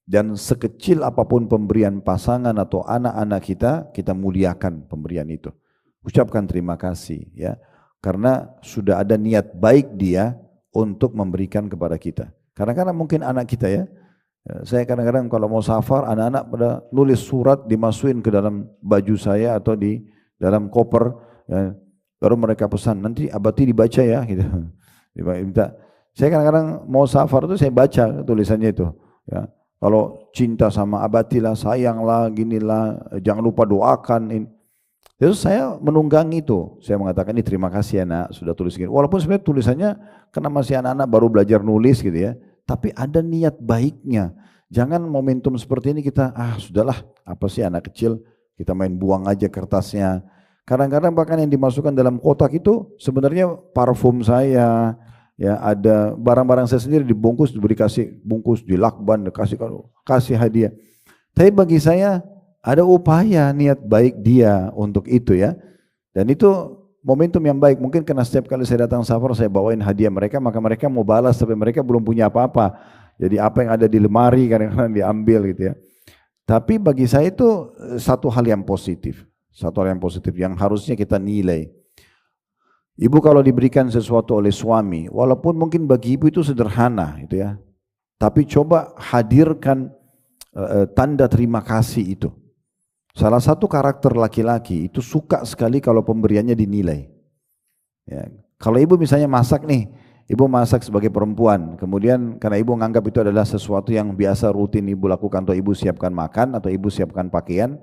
Dan sekecil apapun pemberian pasangan atau anak-anak kita, kita muliakan pemberian itu. Ucapkan terima kasih ya. Karena sudah ada niat baik dia untuk memberikan kepada kita. Kadang-kadang mungkin anak kita ya, saya kadang-kadang kalau mau safar, anak-anak pada nulis surat dimasukin ke dalam baju saya atau di dalam koper, ya, baru mereka pesan, nanti abati dibaca ya, gitu. Minta. Saya kadang-kadang mau safar itu saya baca tulisannya itu. Ya. Kalau cinta sama abati lah, sayang lah, ginilah, jangan lupa doakan. Terus saya menunggangi itu, saya mengatakan ini terima kasih ya nak, sudah tulis gini. Walaupun sebenarnya tulisannya karena masih anak-anak baru belajar nulis gitu ya. Tapi ada niat baiknya. Jangan momentum seperti ini kita, sudahlah, apa sih anak kecil, kita main buang aja kertasnya. Kadang-kadang bahkan yang dimasukkan dalam kotak itu sebenarnya parfum saya, ya ada barang-barang saya sendiri dibungkus, diberi kasih bungkus, dilakban, kasih hadiah. Tapi bagi saya ada upaya niat baik dia untuk itu ya. Dan itu momentum yang baik. Mungkin karena setiap kali saya datang safar saya bawain hadiah mereka, maka mereka mau balas tapi mereka belum punya apa-apa. Jadi apa yang ada di lemari kadang-kadang diambil gitu ya. Tapi bagi saya itu satu hal yang positif. Satu hal yang positif yang harusnya kita nilai. Ibu kalau diberikan sesuatu oleh suami, walaupun mungkin bagi ibu itu sederhana gitu ya. Tapi coba hadirkan tanda terima kasih itu. Salah satu karakter laki-laki itu suka sekali kalau pemberiannya dinilai. Ya. Kalau ibu misalnya masak nih, ibu masak sebagai perempuan, kemudian karena ibu menganggap itu adalah sesuatu yang biasa rutin ibu lakukan, atau ibu siapkan makan, atau ibu siapkan pakaian,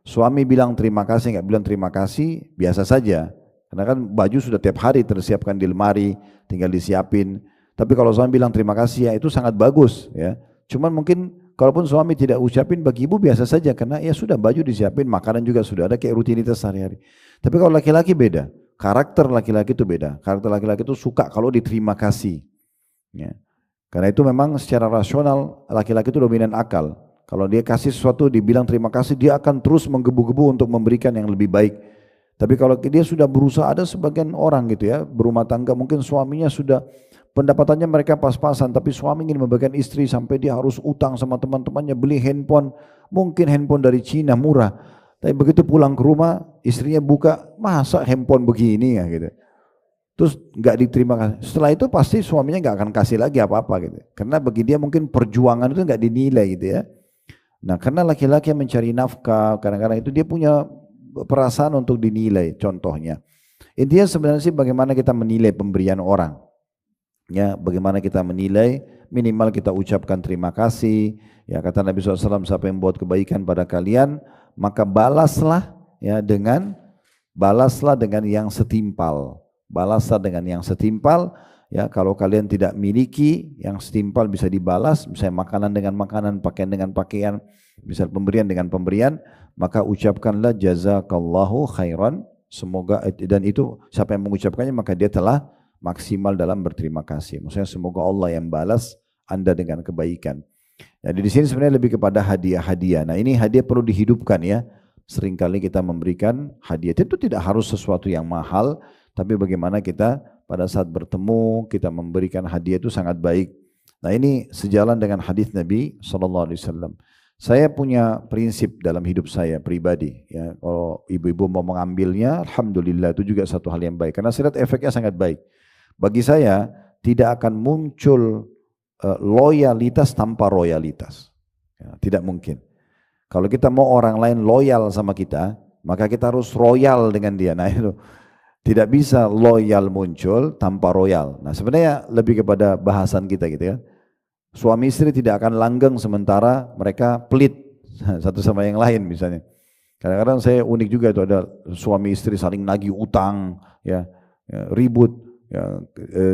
suami bilang terima kasih, nggak bilang terima kasih, biasa saja. Karena kan baju sudah tiap hari tersiapkan di lemari, tinggal disiapin. Tapi kalau suami bilang terima kasih, ya itu sangat bagus. Ya. Cuman mungkin kalaupun suami tidak ucapin, bagi ibu biasa saja karena ya sudah baju disiapin, makanan juga sudah ada, kayak rutinitas sehari-hari. Tapi kalau laki-laki beda, karakter laki-laki itu beda. Karakter laki-laki itu suka kalau diterima kasih. Ya. Karena itu memang secara rasional laki-laki itu dominan akal. Kalau dia kasih sesuatu dibilang terima kasih, dia akan terus menggebu-gebu untuk memberikan yang lebih baik. Tapi kalau dia sudah berusaha, ada sebagian orang gitu ya, berumah tangga mungkin suaminya sudah pendapatannya mereka pas-pasan, tapi suami ingin memberikan istri sampai dia harus utang sama teman-temannya beli handphone, mungkin handphone dari Cina murah. Tapi begitu pulang ke rumah, istrinya buka, masa handphone begini ya gitu. Terus nggak diterima kasih. Setelah itu pasti suaminya nggak akan kasih lagi apa-apa gitu. Karena bagi dia mungkin perjuangan itu nggak dinilai gitu ya. Nah, karena laki-laki yang mencari nafkah, kadang-kadang itu dia punya perasaan untuk dinilai. Contohnya, intinya sebenarnya sih bagaimana kita menilai pemberian orang. Ya, bagaimana kita menilai, minimal kita ucapkan terima kasih. Ya, kata Nabi SAW, siapa yang buat kebaikan pada kalian, maka balaslah dengan yang setimpal. Balaslah dengan yang setimpal. Ya, kalau kalian tidak miliki yang setimpal bisa dibalas, misalnya makanan dengan makanan, pakaian dengan pakaian, misal pemberian dengan pemberian, maka ucapkanlah jazakallahu khairan. Semoga, dan itu siapa yang mengucapkannya maka dia telah maksimal dalam berterima kasih. Maksudnya semoga Allah yang balas Anda dengan kebaikan. Jadi di sini sebenarnya lebih kepada hadiah-hadiah. Nah, ini hadiah perlu dihidupkan ya. Seringkali kita memberikan hadiah itu tidak harus sesuatu yang mahal, tapi bagaimana kita pada saat bertemu kita memberikan hadiah itu sangat baik. Nah, ini sejalan dengan hadis Nabi SAW. Saya punya prinsip dalam hidup saya pribadi. Ya, kalau ibu-ibu mau mengambilnya, alhamdulillah itu juga satu hal yang baik. Karena saya lihat efeknya sangat baik. Bagi saya tidak akan muncul loyalitas tanpa royalitas. Ya, tidak mungkin. Kalau kita mau orang lain loyal sama kita, maka kita harus royal dengan dia. Nah itu tidak bisa loyal muncul tanpa royal. Nah sebenarnya lebih kepada bahasan kita gitu ya. Suami istri tidak akan langgeng sementara mereka pelit satu sama yang lain misalnya. Kadang-kadang saya unik juga itu, ada suami istri saling nagih utang, ribut,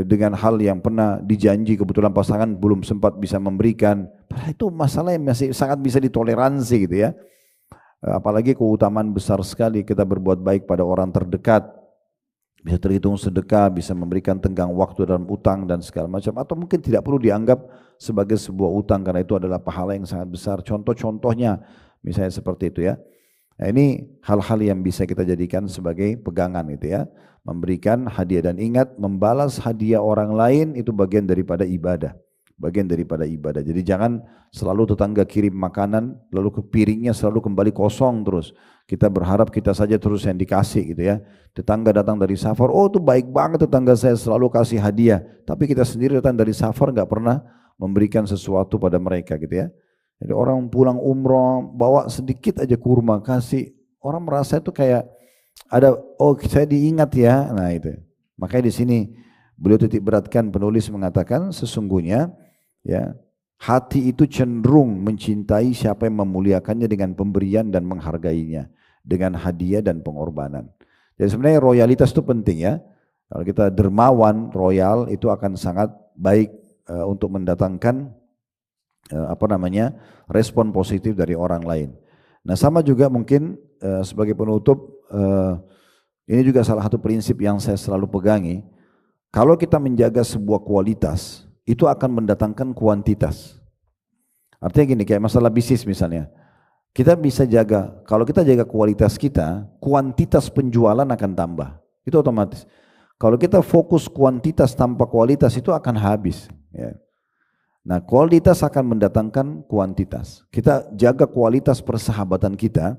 dengan hal yang pernah dijanji, kebetulan pasangan belum sempat bisa memberikan. Padahal itu masalah yang masih sangat bisa ditoleransi gitu ya. Apalagi keutamaan besar sekali kita berbuat baik pada orang terdekat, bisa terhitung sedekah, bisa memberikan tenggang waktu dalam utang dan segala macam, atau mungkin tidak perlu dianggap sebagai sebuah utang karena itu adalah pahala yang sangat besar. Contoh-contohnya misalnya seperti itu ya. Nah, ini hal-hal yang bisa kita jadikan sebagai pegangan gitu ya. Memberikan hadiah, dan ingat, membalas hadiah orang lain itu bagian daripada ibadah. Bagian daripada ibadah. Jadi jangan selalu tetangga kirim makanan lalu ke piringnya selalu kembali kosong terus. Kita berharap kita saja terus yang dikasih gitu ya. Tetangga datang dari safar, oh itu baik banget tetangga saya selalu kasih hadiah. Tapi kita sendiri datang dari safar nggak pernah memberikan sesuatu pada mereka gitu ya. Jadi orang pulang umroh bawa sedikit aja kurma kasih, orang merasa itu kayak ada, oh saya diingat ya. Nah itu. Makanya di sini beliau titik beratkan, penulis mengatakan sesungguhnya ya hati itu cenderung mencintai siapa yang memuliakannya dengan pemberian dan menghargainya dengan hadiah dan pengorbanan. Jadi sebenarnya royalitas itu penting ya. Kalau kita dermawan, royal itu akan sangat baik untuk mendatangkan respon positif dari orang lain. Nah sama juga mungkin sebagai penutup, ini juga salah satu prinsip yang saya selalu pegangi. Kalau kita menjaga sebuah kualitas, itu akan mendatangkan kuantitas. Artinya gini, kayak masalah bisnis misalnya, kita bisa jaga, kalau kita jaga kualitas kita, kuantitas penjualan akan tambah, itu otomatis. Kalau kita fokus kuantitas tanpa kualitas, itu akan habis ya. Nah kualitas akan mendatangkan kuantitas. Kita jaga kualitas persahabatan kita,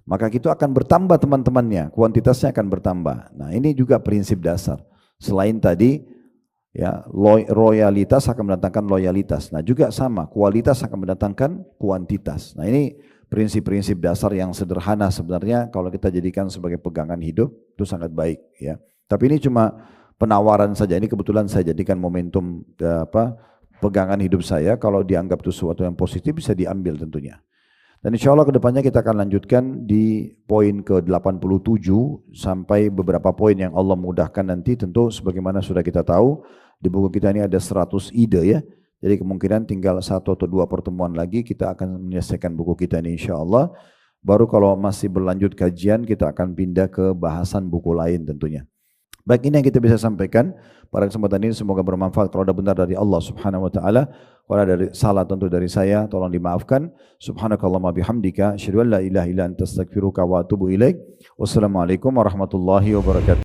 maka itu akan bertambah teman-temannya, kuantitasnya akan bertambah. Nah ini juga prinsip dasar. Selain tadi ya royalitas akan mendatangkan loyalitas. Nah juga sama, kualitas akan mendatangkan kuantitas. Nah ini prinsip-prinsip dasar yang sederhana sebenarnya kalau kita jadikan sebagai pegangan hidup itu sangat baik ya. Tapi ini cuma penawaran saja. Ini kebetulan saya jadikan momentum pegangan hidup saya. Kalau dianggap itu sesuatu yang positif bisa diambil tentunya. Dan insya Allah kedepannya kita akan lanjutkan di poin ke-87 sampai beberapa poin yang Allah mudahkan nanti. Tentu sebagaimana sudah kita tahu di buku kita ini ada 100 ide ya. Jadi kemungkinan tinggal 1 atau 2 pertemuan lagi kita akan menyelesaikan buku kita ini insya Allah. Baru kalau masih berlanjut kajian kita akan pindah ke bahasan buku lain tentunya. Baik, ini yang kita bisa sampaikan pada kesempatan ini, semoga bermanfaat. Kalau ada benar dari Allah Subhanahu wa taala, kalau ada salah tentu dari saya, tolong dimaafkan. Subhanakallahumma bihamdika asyhadu an la ilaha illa anta astaghfiruka wa atubu ilaik. Wassalamualaikum warahmatullahi wabarakatuh.